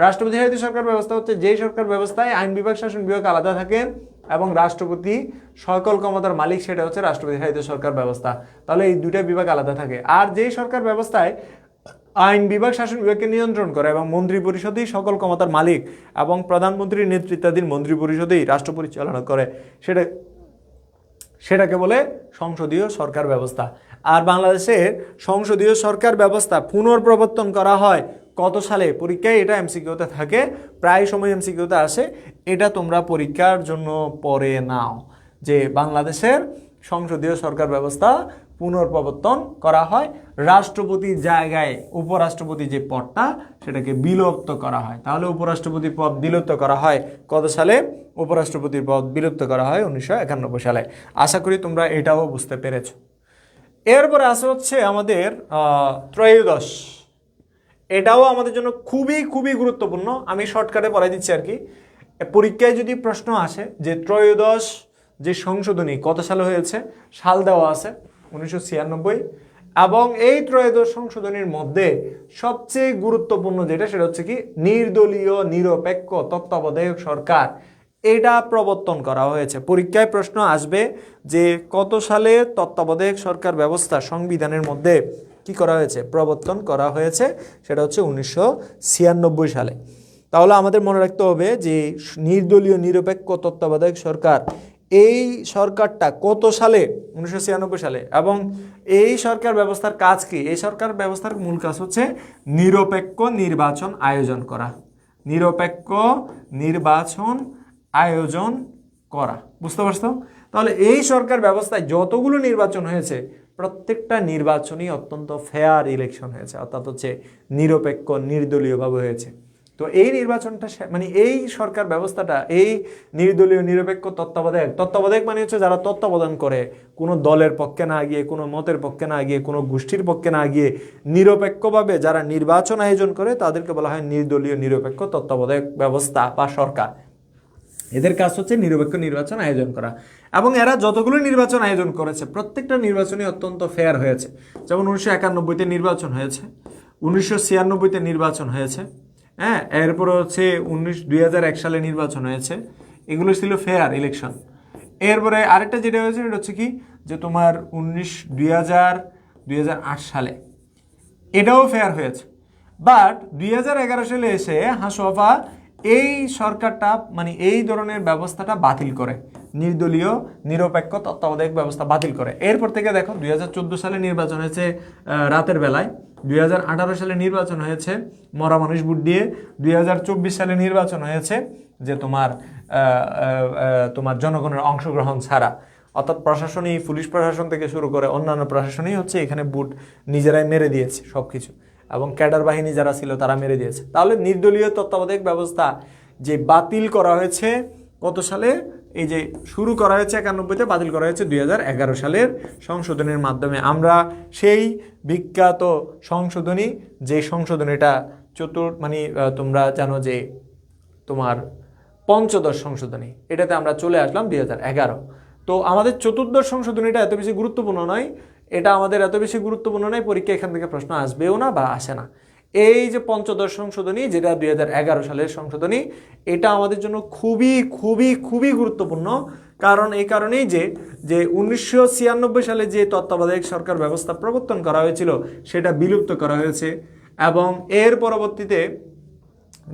Speaker 1: রাষ্ট্রপতি শাসিত সরকার ব্যবস্থা হচ্ছে যেই সরকার ব্যবস্থায় আইন বিভাগ শাসন বিভাগ আলাদা থাকে এবং রাষ্ট্রপতি সকল ক্ষমতার মালিক, সেটা হচ্ছে রাষ্ট্রপতি শাসিত সরকার ব্যবস্থা। তাহলে এই দুইটা বিভাগ আলাদা থাকে। আর যেই সরকার ব্যবস্থায় আইন বিভাগ শাসন বিভাগকে নিয়ন্ত্রণ করে এবং মন্ত্রী পরিষদই সকল ক্ষমতার মালিক এবং প্রধানমন্ত্রীর নেতৃত্বাধীন মন্ত্রী পরিষদই রাষ্ট্র পরিচালনা করে, সেটাকে বলে সংসদীয় সরকার ব্যবস্থা। আর বাংলাদেশের সংসদীয় সরকার ব্যবস্থা পুনর্প্রবর্তন করা হয় কত সালে? পরীক্ষায় এটা এমসিকিউতে থাকে, প্রায় সময় এমসিকিউতে আসে, এটা তোমরা পরীক্ষার জন্য পড়ে নাও যে বাংলাদেশের সংসদীয় সরকার ব্যবস্থা পুনর্প্রবর্তন করা হয়, রাষ্ট্রপতির জায়গায় উপরাষ্ট্রপতি যে পদটা সেটাকে বিলুপ্ত করা হয়। তাহলে উপরাষ্ট্রপতির পদ বিলুপ্ত করা হয় কত সালে? উপরাষ্ট্রপতির পদ বিলুপ্ত করা হয় 1991 সালে। আশা করি তোমরা এটাও বুঝতে পেরেছো। এরপরে আসে হচ্ছে আমাদের ত্রয়োদশ, এটাও আমাদের জন্য খুবই খুবই গুরুত্বপূর্ণ। আমি শর্টকাটে পড়াই দিচ্ছি আর কি। পরীক্ষায় যদি প্রশ্ন আসে যে ত্রয়োদশ যে সংশোধনী কত সালে হয়েছে, সাল দেওয়া আছে 1996, এবং এই ত্রয়োদশ সংশোধনীর মধ্যে সবচেয়ে গুরুত্বপূর্ণ যেটা সেটা হচ্ছে কি নির্দলীয় নিরপেক্ষ তত্ত্বাবধায়ক সরকার, এটা প্রবর্তন করা হয়েছে। পরীক্ষায় প্রশ্ন আসবে যে কত সালে তত্ত্বাবধায়ক সরকার ব্যবস্থা সংবিধানের মধ্যে কি করা হয়েছে, প্রবর্তন করা হয়েছে, সেটা হচ্ছে 1996 সালে। তাহলে আমাদের মনে রাখতে হবে যে নির্দলীয় নিরপেক্ষ তত্ত্বাবধায়ক সরকার, এই সরকারটা কত সালে? 1996 সালে। এবং এই সরকার ব্যবস্থার কাজ কি? এই সরকার ব্যবস্থার মূল কাজ হচ্ছে নিরপেক্ষ নির্বাচন আয়োজন করা, নিরপেক্ষ নির্বাচন আয়োজন করা। বুঝতে পারছো? তাহলে এই সরকার ব্যবস্থায় যতগুলো নির্বাচন হয়েছে প্রত্যেকটা নির্বাচনই অত্যন্ত ফেয়ার ইলেকশন হয়েছে, অর্থাৎ হচ্ছে নিরপেক্ষ নির্দলীয়ভাবে হয়েছে। তো এই নির্বাচনটা মানে এই সরকার ব্যবস্থাটা, এই নির্দলীয় নিরপেক্ষ তত্ত্বাবধায়ক মানে হচ্ছে যারা তত্ত্বাবধান করে, কোনো দলের পক্ষে না গিয়ে, কোনো মতের পক্ষে না গিয়ে, কোনো গোষ্ঠীর পক্ষে না গিয়ে নিরপেক্ষভাবে যারা নির্বাচন আয়োজন করে তাদেরকে বলা হয় নির্দলীয় নিরপেক্ষ তত্ত্বাবধায়ক ব্যবস্থা বা সরকার। এদের কাজ হচ্ছে নিরপেক্ষ নির্বাচন আয়োজন করা। এবং এরা যতগুলো নির্বাচন আয়োজন করেছে প্রত্যেকটা নির্বাচনই অত্যন্ত ফেয়ার হয়েছে। যেমন 1991-তে নির্বাচন হয়েছে, 1996-তে নির্বাচন হয়েছে, হ্যাঁ, এরপরে হচ্ছে 2001 সালে নির্বাচন হয়েছে। এগুলো ছিল ফেয়ার ইলেকশন। এরপরে আরেকটা যেটা হয়েছে সেটা হচ্ছে কি যে তোমার 2008 সালে এটাও ফেয়ার হয়েছে। বাট 2011 সালে এসে হাসওয়াফা এই সরকারটা মানে এই ধরনের ব্যবস্থাটা বাতিল করে। নির্দলীয় নিরপেক্ষ তত্ত্বাবধায়ক ব্যবস্থা বাতিল করে। এরপর থেকে দেখো 2014 সালে নির্বাচন হয়েছে রাতের বেলায়, 2018 সালে নির্বাচন হয়েছে মরা মানুষ ভোট দিয়ে, 2024 সালে নির্বাচন হয়েছে যে তোমার জনগণের অংশগ্রহণ ছাড়া, অর্থাৎ প্রশাসনই, পুলিশ প্রশাসন থেকে শুরু করে অন্যান্য প্রশাসনই হচ্ছে এখানে ভোট নিজেরাই মেরে দিয়েছে সব কিছু, এবং ক্যাডার বাহিনী যারা ছিল তারা মেরে দিয়েছে। তাহলে নির্দলীয় তত্ত্বাবধায়ক ব্যবস্থা যে বাতিল করা হয়েছে কত সালে, এই যে শুরু করা হয়েছে 91-তে, বাতিল করা হয়েছে 2011 সালের সংশোধনের মাধ্যমে। আমরা সেই বিখ্যাত সংশোধনী, যে সংশোধনীটা তোমরা জানো যে তোমার পঞ্চদশ সংশোধনী, এটাতে আমরা চলে আসলাম 2011। তো আমাদের চতুর্দশ সংশোধনীটা এত বেশি গুরুত্বপূর্ণ নয়, এটা আমাদের এত বেশি গুরুত্বপূর্ণ নয়, পরীক্ষা এখান থেকে প্রশ্ন আসবেও না বা আসে না। এই যে পঞ্চদশ সংশোধনী, যেটা 2011 সালের সংশোধনী, এটা আমাদের জন্য খুবই খুবই খুবই গুরুত্বপূর্ণ। কারণ এই কারণেই যে 1996 সালে যে তত্ত্বাবধায়ক সরকার ব্যবস্থা প্রবর্তন করা হয়েছিল সেটা বিলুপ্ত করা হয়েছে, এবং এর পরবর্তীতে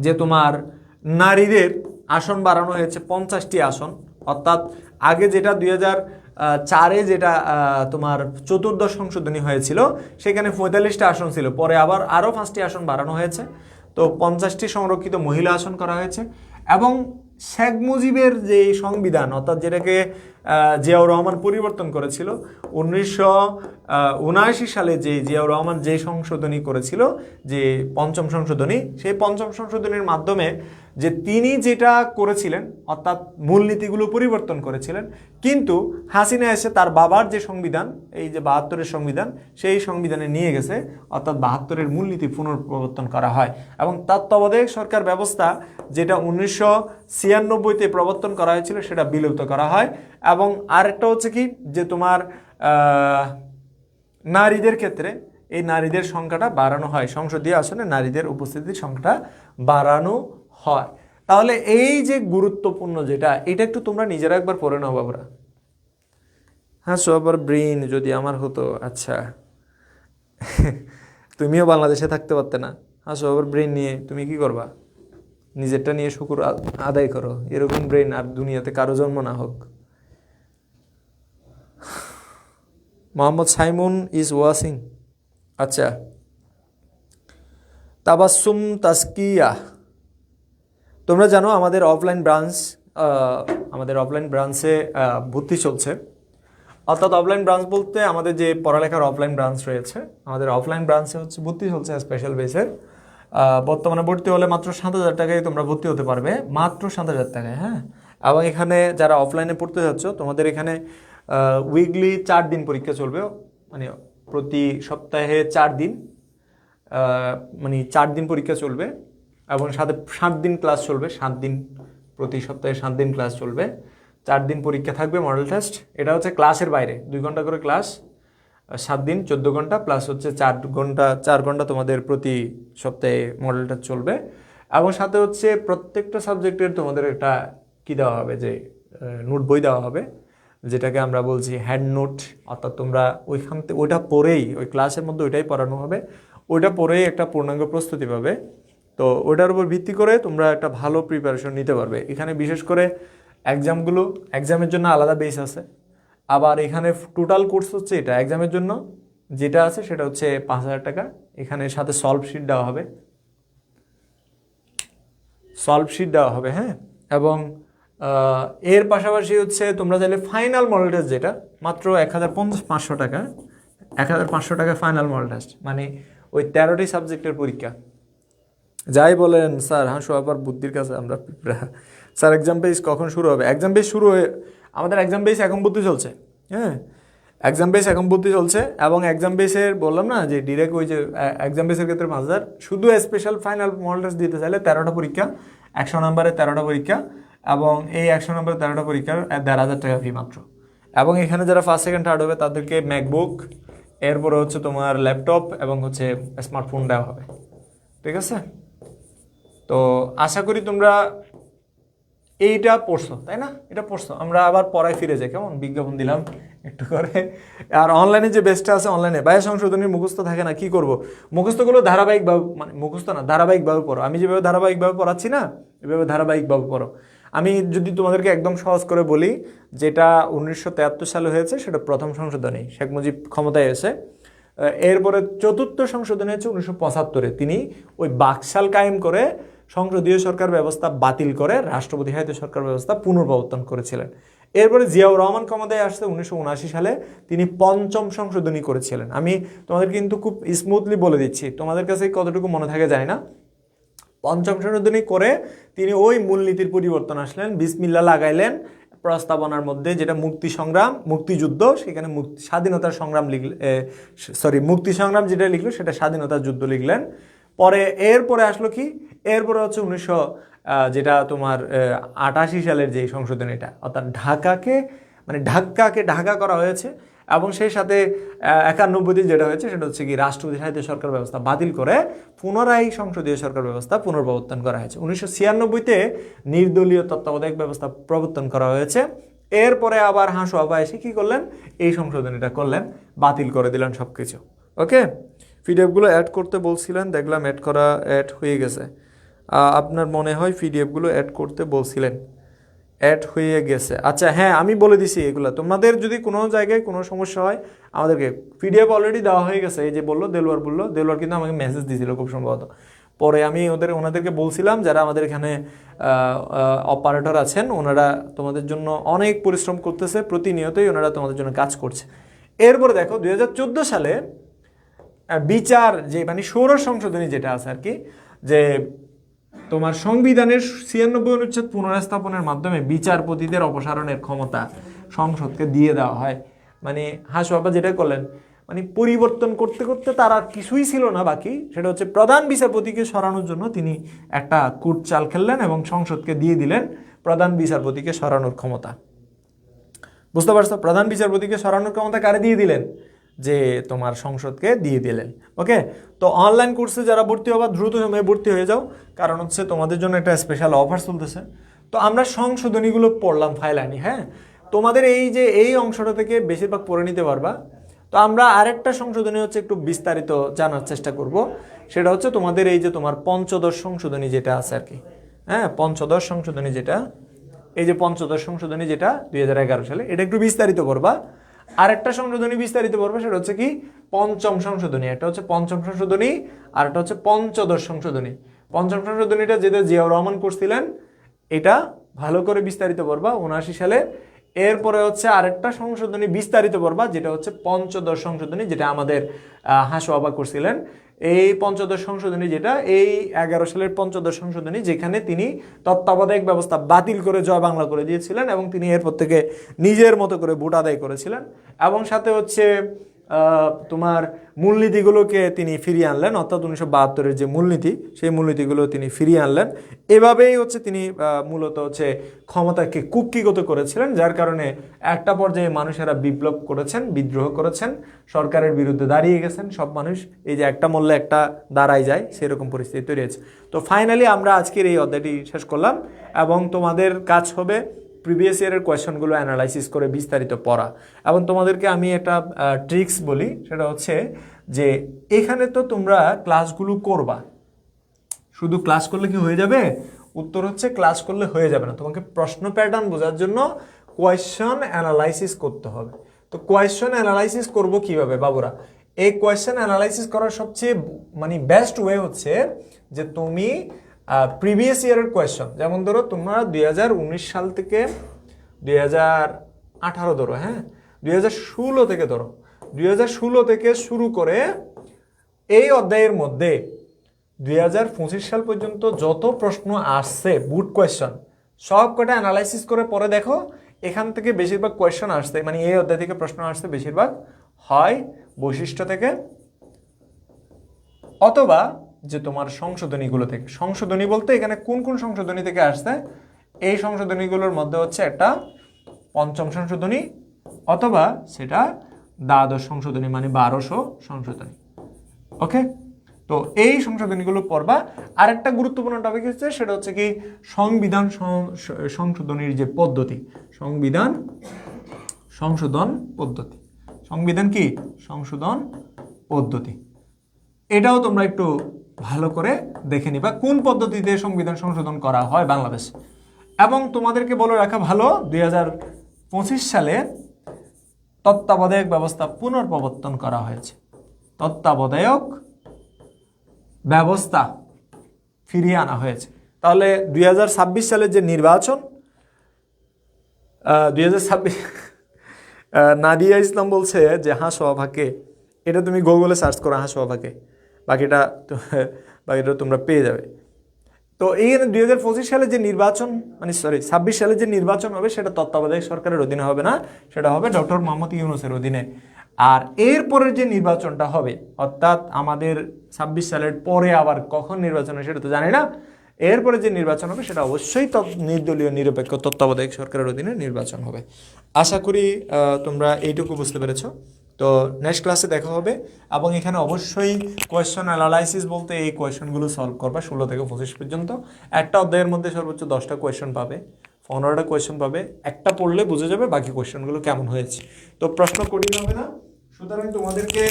Speaker 1: যে তোমার নারীদের আসন বাড়ানো হয়েছে 50টি আসন। অর্থাৎ আগে যেটা 2004-এ যেটা তোমার চতুর্দশ সংশোধনী হয়েছিল সেখানে 45টা আসন ছিল, পরে আবার আরও 5টি আসন বাড়ানো হয়েছে, তো 50টি সংরক্ষিত মহিলা আসন করা হয়েছে। এবং শেখ মুজিবের যে সংবিধান, অর্থাৎ যেটাকে জিয়াউর রহমান পরিবর্তন করেছিল 1979 সালে, যে জিয়াউর রহমান যে সংশোধনী করেছিল, যে পঞ্চম সংশোধনী, সেই পঞ্চম সংশোধনীর মাধ্যমে যে তিনি যেটা করেছিলেন, অর্থাৎ মূলনীতিগুলো পরিবর্তন করেছিলেন, কিন্তু হাসিনা এসে তার বাবার যে সংবিধান, এই যে 72-এর সংবিধান, সেই সংবিধানে নিয়ে গেছে, অর্থাৎ 72-এর মূলনীতি পুনঃপ্রবর্তন করা হয়। এবং তত্ত্বাবধায়ক সরকার ব্যবস্থা যেটা 1996-তে প্রবর্তন করা হয়েছিল সেটা বিলুপ্ত করা হয়। এবং আরেকটা হচ্ছে কি, যে তোমার নারীদের ক্ষেত্রে এই নারীদের সংখ্যাটা বাড়ানো হয়, সংসদীয় আসনে নারীদের উপস্থিতির সংখ্যাটা বাড়ানো হয়। তাহলে এই যে গুরুত্বপূর্ণ যেটা, এটা একটু তোমরা নিজেরা একবার পড়ে নাও বাবুরা। হ্যাঁ, সবার ব্রেন যদি আমার হতো, আচ্ছা তুমিও বাংলাদেশে থাকতে পারতে না। হ্যাঁ, সবার ব্রেন নিয়ে তুমি কি করবা? নিজেরটা নিয়ে শুকুর আদায় করো, এরকম ব্রেন আর দুনিয়াতে কারো জন্ম না হোক। Mohammad Saimun is watching. আচ্ছা, তাবাসসুম তাজকিয়া, তোমরা জানো আমাদের অফলাইন ব্রাঞ্চে ভর্তি চলছে। অর্থাৎ অফলাইন ব্রাঞ্চ বলতে আমাদের যে পড়ালেখার অফলাইন ব্রাঞ্চ রয়েছে, আমাদের অফলাইন ব্রাঞ্চে হচ্ছে ভর্তি চলছে স্পেশাল বেসের। বর্তমানে ভর্তি হলে মাত্র 7,000 টাকায় তোমরা ভর্তি হতে পারবে, মাত্র 7,000 টাকায়। হ্যাঁ, এবং এখানে যারা অফলাইনে পড়তে যাচ্ছ, তোমাদের এখানে উইকলি 4 দিন পরীক্ষা চলবে, মানে প্রতি সপ্তাহে 4 দিন, মানে 4 দিন পরীক্ষা চলবে, এবং সাথে 7 দিন ক্লাস চলবে। 7 দিন, প্রতি সপ্তাহে 7 দিন ক্লাস চলবে, 4 দিন পরীক্ষা থাকবে, মডেল টেস্ট। এটা হচ্ছে ক্লাসের বাইরে 2 ঘন্টা করে ক্লাস, 7 দিন 14 ঘন্টা, প্লাস হচ্ছে 4 ঘন্টা তোমাদের প্রতি সপ্তাহে মডেল টেস্ট চলবে। এবং সাথে হচ্ছে প্রত্যেকটা সাবজেক্টের তোমাদের একটা কি দেওয়া হবে, যে নোট বই দেওয়া হবে, যেটাকে আমরা বলছি হ্যান্ড নোট। অর্থাৎ তোমরা ওইখান থেকে ওইটা পড়েই, ওই ক্লাসের মধ্যে ওইটাই পড়ানো হবে, ওইটা পড়েই একটা পূর্ণাঙ্গ প্রস্তুতি পাবে। তো ওইটার উপর ভিত্তি করে তোমরা একটা ভালো প্রিপারেশন নিতে পারবে। এখানে বিশেষ করে এক্সামের জন্য আলাদা বেস আছে, আবার এখানে টোটাল কোর্স হচ্ছে এটা এক্সামের জন্য যেটা আছে সেটা হচ্ছে 5,000 টাকা। এখানে সাথে সলভ শিট দেওয়া হবে, হ্যাঁ। এবং এর পাশাপাশি হচ্ছে তোমরা চাইলে ফাইনাল মডেল টেস্ট, যেটা মাত্র 1,500 টাকা, 1,500 টাকা ফাইনাল মডেল টেস্ট, মানে ওই 13টি সাবজেক্টের পরীক্ষা। যাই বলেন স্যার, হাসু আবার বুদ্ধির কাছে আমরা স্যার এক্সাম বেস কখন শুরু হবে? এক্সাম বেস আমাদের এক্সাম বেস এখন বুদ্ধি চলছে, হ্যাঁ, এক্সাম বেস এখন বুদ্ধি চলছে। এবং এক্সাম বেসের বললাম না যে ডিরেক্ট ওই যে এক্সাম বেসের ক্ষেত্রে 5,000, শুধু স্পেশাল ফাইনাল মডেল টেস্ট দিতে চাইলে 13টা পরীক্ষা, 100 নম্বরের 13টা পরীক্ষা, এবং এই 100 নম্বরের 13টা পরীক্ষার 1,500 টাকা ফি মাত্র। এবং এখানে যারা ফার্স্ট সেকেন্ড থার্ড হবে তাদেরকে ম্যাকবুক, এরপরে হচ্ছে তোমার ল্যাপটপ এবং হচ্ছে স্মার্টফোন দেওয়া হবে, ঠিক আছে? তো আশা করি তোমরা এইটা পড়ছো, তাই না? এটা পড়ছো। আমরা আবার পড়ায় ফিরে যাই, কেমন? বিজ্ঞাপন দিলাম একটু করে। আর অনলাইনে যে বেস্টটা আছে, অনলাইনে বাহ্য সংশোধনীর মুখস্থ থাকে না, কি করব? মুখস্থগুলো ধারাবাহিকভাবে, মানে মুখস্থ না, ধারাবাহিকভাবে পড়ো। আমি যেভাবে ধারাবাহিকভাবে পড়াচ্ছি না, এভাবে ধারাবাহিকভাবে পড়ো। আমি যদি তোমাদেরকে একদম সহজ করে বলি, যেটা 1973 সালে হয়েছে সেটা প্রথম সংশোধনী, শেখ মুজিব ক্ষমতায় এসে। এরপরে চতুর্থ সংশোধনী হচ্ছে 1975-এ, তিনি ওই বাকশাল কায়েম করে সংসদীয় সরকার ব্যবস্থা বাতিল করে রাষ্ট্রপতিহারিত সরকার ব্যবস্থা পুনর্প্রবর্তন করেছিলেন। এরপরে জিয়াউর রহমান ক্ষমতায় আসছে 1979 সালে, তিনি পঞ্চম সংশোধনী করেছিলেন। আমি তোমাদের কিন্তু খুব স্মুথলি বলে দিচ্ছি, তোমাদের কাছে কতটুকু মনে থাকে যায় না। পঞ্চম সংশোধনী করে তিনি ওই মূলনীতির পরিবর্তন আসলেন, বিসমিল্লাহ লাগাইলেন প্রস্তাবনার মধ্যে, যেটা মুক্তি সংগ্রাম মুক্তিযুদ্ধ, সেখানে স্বাধীনতার সংগ্রাম মুক্তি সংগ্রাম যেটা লিখলো সেটা স্বাধীনতার যুদ্ধ লিখলেন। পরে এরপরে আসলো কি, এরপরে হচ্ছে যেটা তোমার 88 সালের যে সংশোধনীটা, অর্থাৎ ঢাকাকে ঢাকা করা হয়েছে, এবং সেই সাথে 91-তে যেটা হয়েছে সেটা হচ্ছে কি রাষ্ট্রপতিহারিত সরকার ব্যবস্থা বাতিল করে পুনরায় সংসদীয় সরকার ব্যবস্থা পুনর্প্রবর্তন করা হয়েছে। 1996-তে নির্দলীয় তত্ত্বাবধায়ক ব্যবস্থা প্রবর্তন করা হয়েছে। এরপরে আবার হাসু আবা এসে কি করলেন, এই সংশোধনীটা করলেন, বাতিল করে দিলেন সব কিছু। ওকে, পিডিএফগুলো অ্যাড করতে বলছিলেন, দেখলাম অ্যাড হয়ে গেছে। আপনার মনে হয় পিডিএফগুলো অ্যাড করতে বলছিলেন, অ্যাড হয়ে গেছে। আচ্ছা হ্যাঁ, আমি বলে দিছি এগুলো। তোমাদের যদি কোনো জায়গায় কোনো সমস্যা হয় আমাদেরকে, পিডিএফ অলরেডি দেওয়া হয়ে গেছে। এই যে দেলোয়ার কিন্তু আমাকে মেসেজ দিয়েছিল খুব সম্ভবত। পরে আমি ওনাদেরকে বলছিলাম, যারা আমাদের এখানে অপারেটর আছেন, ওনারা তোমাদের জন্য অনেক পরিশ্রম করতেছে, প্রতিনিয়তই ওনারা তোমাদের জন্য কাজ করছে। এরপরে দেখো 2014 সালে বিচার যে ষোড়শ সংশোধনী যেটা আছে আর কি, যে তোমার সংবিধানের 96 অনুচ্ছেদ পুনরস্থাপনের মাধ্যমে বিচারপতিদের অপসারণের ক্ষমতা সংসদকে দিয়ে দেওয়া হয়। হাসু আব্বা যেটা করলেন, পরিবর্তন করতে করতে তার আর কিছুই ছিল না বাকি, সেটা হচ্ছে প্রধান বিচারপতিকে সরানোর জন্য তিনি একটা কূট চাল খেললেন এবং সংসদকে দিয়ে দিলেন প্রধান বিচারপতিকে সরানোর ক্ষমতা। বুঝতে পারছো? প্রধান বিচারপতিকে সরানোর ক্ষমতা কারে দিয়ে দিলেন? যে তোমার সংসদকে দিয়ে দিলেন। ওকে, তো অনলাইন কোর্সে যারা ভর্তি হবা দ্রুত সময়ে ভর্তি হয়ে যাও, কারণ হচ্ছে তোমাদের জন্য একটা স্পেশাল অফার চলতেছে। তো আমরা সংশোধনীগুলো পড়লাম ফাইলানি। হ্যাঁ, তোমাদের এই অংশটা থেকে বেশিরভাগ পড়ে নিতে পারবা। তো আমরা আরেকটা সংশোধনী হচ্ছে একটু বিস্তারিত জানার চেষ্টা করব, সেটা হচ্ছে তোমাদের তোমার পঞ্চদশ সংশোধনী যেটা আছে আর কি। হ্যাঁ, পঞ্চদশ সংশোধনী যেটা, পঞ্চদশ সংশোধনী যেটা 2011 সালে, এটা একটু বিস্তারিত করবা। আরেকটা সংশোধনী বিস্তারিত পড়বে, সেটা হচ্ছে কি পঞ্চম সংশোধনী। একটা হচ্ছে পঞ্চম সংশোধনী, আর একটা হচ্ছে পঞ্চদশ সংশোধনী। পঞ্চম সংশোধনীটা যেটা জিয়াউর রহমান করছিলেন, এটা ভালো করে বিস্তারিত পড়বা 79 সালে। এরপরে হচ্ছে আরেকটা সংশোধনী বিস্তারিত পড়বা, যেটা হচ্ছে পঞ্চদশ সংশোধনী, যেটা আমাদের হাসু আবা করছিলেন। এই পঞ্চদশ সংশোধনী যেটা 11 সালের পঞ্চদশ সংশোধনী, যেখানে তিনি তত্ত্বাবধায়ক ব্যবস্থা বাতিল করে জয় বাংলা করে দিয়েছিলেন এবং তিনি এরপর থেকে নিজের মতো করে ভোট আদায় করেছিলেন, এবং সাথে হচ্ছে তোমার মূলনীতিগুলোকে তিনি ফিরিয়ে আনলেন, অর্থাৎ 1972-এর যে মূলনীতি, সেই মূলনীতিগুলো তিনি ফিরিয়ে আনলেন। এভাবেই হচ্ছে তিনি মূলত হচ্ছে ক্ষমতাকে কুক্ষিগত করেছিলেন, যার কারণে একটা পর্যায়ে মানুষেরা বিপ্লব করেছেন, বিদ্রোহ করেছেন, সরকারের বিরুদ্ধে দাঁড়িয়ে গেছেন সব মানুষ। এই যে একটা মূল্যে একটা দাঁড়াই যায়, সেরকম পরিস্থিতি তৈরি হয়েছে। তো ফাইনালি আমরা আজকের এই অধ্যায়টি শেষ করলাম, এবং তোমাদের কাজ হবে প্রিভিয়াস ইয়ারের কোয়েশ্চনগুলো অ্যানালাইসিস করে বিস্তারিত পড়া। এবং তোমাদেরকে আমি একটা ট্রিক্স বলি, সেটা হচ্ছে যে এখানে তো তোমরা ক্লাসগুলো করবা, শুধু ক্লাস করলে কি হয়ে যাবে? উত্তর হচ্ছে ক্লাস করলে হয়ে যাবে না, তোমাকে প্রশ্ন প্যাটার্ন বোঝার জন্য কোয়েশ্চন অ্যানালাইসিস করতে হবে। তো কোয়েশ্চন অ্যানালাইসিস করব কিভাবে বাবুরা? এই কোয়েশ্চন অ্যানালাইসিস করার সবচেয়ে বেস্ট ওয়ে হচ্ছে যে তুমি প্রিভিয়াস ইয়ারের কোয়েশ্চন, যেমন ধরো তোমরা 2019 সাল থেকে 2018 ধরো, হ্যাঁ 2016 থেকে ধরো, 2016 থেকে শুরু করে এই অধ্যায়ের মধ্যে 2025 সাল পর্যন্ত যত প্রশ্ন আসছে বুট কোয়েশ্চন, সব কটা অ্যানালাইসিস করে পরে দেখো এখান থেকে বেশিরভাগ কোয়েশ্চন আসছে, এই অধ্যায় থেকে প্রশ্ন আসছে বেশিরভাগ হয় বৈশিষ্ট্য থেকে, অথবা যে তোমার সংশোধনীগুলো থেকে। সংশোধনী বলতে এখানে কোন কোন সংশোধনী থেকে আসছে? এই সংশোধনীগুলোর মধ্যে হচ্ছে একটা পঞ্চম সংশোধনী, অথবা সেটা দ্বাদশ সংশোধনী, 1200 সংশোধনী। ওকে, তো এই সংশোধনীগুলো পড়বা। আরেকটা গুরুত্বপূর্ণ টপিক হচ্ছে, সেটা হচ্ছে কি সংবিধান সংশোধনীর যে পদ্ধতি, সংবিধান সংশোধন পদ্ধতি। সংবিধান কি সংশোধন পদ্ধতি, এটাও তোমরা একটু ভালো করে দেখে নিবা, কোন পদ্ধতিতে সংবিধান সংশোধন করা হয় বাংলাদেশে। এবং তোমাদেরকে বলে রাখা ভালো 2025 সালে তত্ত্বাবধায়ক ব্যবস্থা পুনর্প্রবর্তন করা হয়েছে। তত্ত্বাবধায়ক ব্যবস্থা ফিরিয়ে আনা হয়েছে। তাহলে 2026 সালের যে নির্বাচন, 2026 নাদিয়া ইসলাম বলছে যে হাসো অবাকে, এটা তুমি গুগলে সার্চ করো হাসো অবাকে, বাকিটা তোমরা পেয়ে যাবে। তো এইখানে 2025 সালে যে নির্বাচন, মানে 26 সালে যে নির্বাচন হবে সেটা তত্ত্বাবধায়ক সরকারের অধীনে হবে না, সেটা হবে ডক্টর মোহাম্মদ ইউনূসের অধীনে। আর এরপরের যে নির্বাচনটা হবে, অর্থাৎ আমাদের 26 সালের পরে আবার কখন নির্বাচন হয় সেটা তো জানি না, এরপরে যে নির্বাচন হবে সেটা অবশ্যই নির্দলীয় নিরপেক্ষ তত্ত্বাবধায়ক সরকারের অধীনে নির্বাচন হবে। আশা করি তোমরা এইটুকু বুঝতে পেরেছো। তো নেক্সট ক্লাসে দেখা হবে, এবং এখানে অবশ্যই কোয়েশ্চন অ্যানালাইসিস বলতে এই কোয়েশ্চনগুলো সলভ করবা 16 থেকে 25 পর্যন্ত। একটা অধ্যায়ের মধ্যে সর্বোচ্চ 10টা কোয়েশ্চন পাবে, 15টা কোয়েশ্চন পাবে, একটা পড়লে বুঝে যাবে বাকি কোয়েশ্চনগুলো কেমন হয়েছে। তো প্রশ্ন কঠিন হবে না, সুতরাং তোমাদেরকে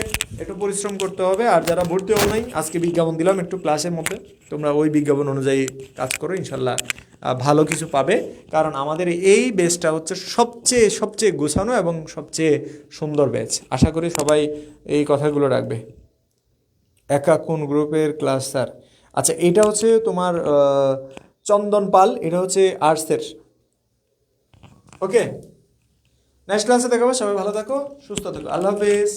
Speaker 1: একটু পরিশ্রম করতে হবে। আর যারা ভর্তি হও নাই, আজকে বিজ্ঞাপন দিলাম একটু ক্লাসের মধ্যে, তোমরা ওই বিজ্ঞাপন অনুযায়ী কাজ করো, ইনশাল্লাহ ভালো কিছু পাবে। কারণ আমাদের এই বেচটা হচ্ছে সবচেয়ে গোছানো এবং সবচেয়ে সুন্দর ব্যাচ। আশা করি সবাই এই কথাগুলো রাখবে। একা কোন গ্রুপের ক্লাস স্যার? আচ্ছা, এটা হচ্ছে তোমার চন্দন পাল, এটা হচ্ছে আর্টসের। ওকে, নেক্সট ক্লাসে দেখাবো। সবাই ভালো থাকো, সুস্থ থাকো, আল্লাহ হাফেজ।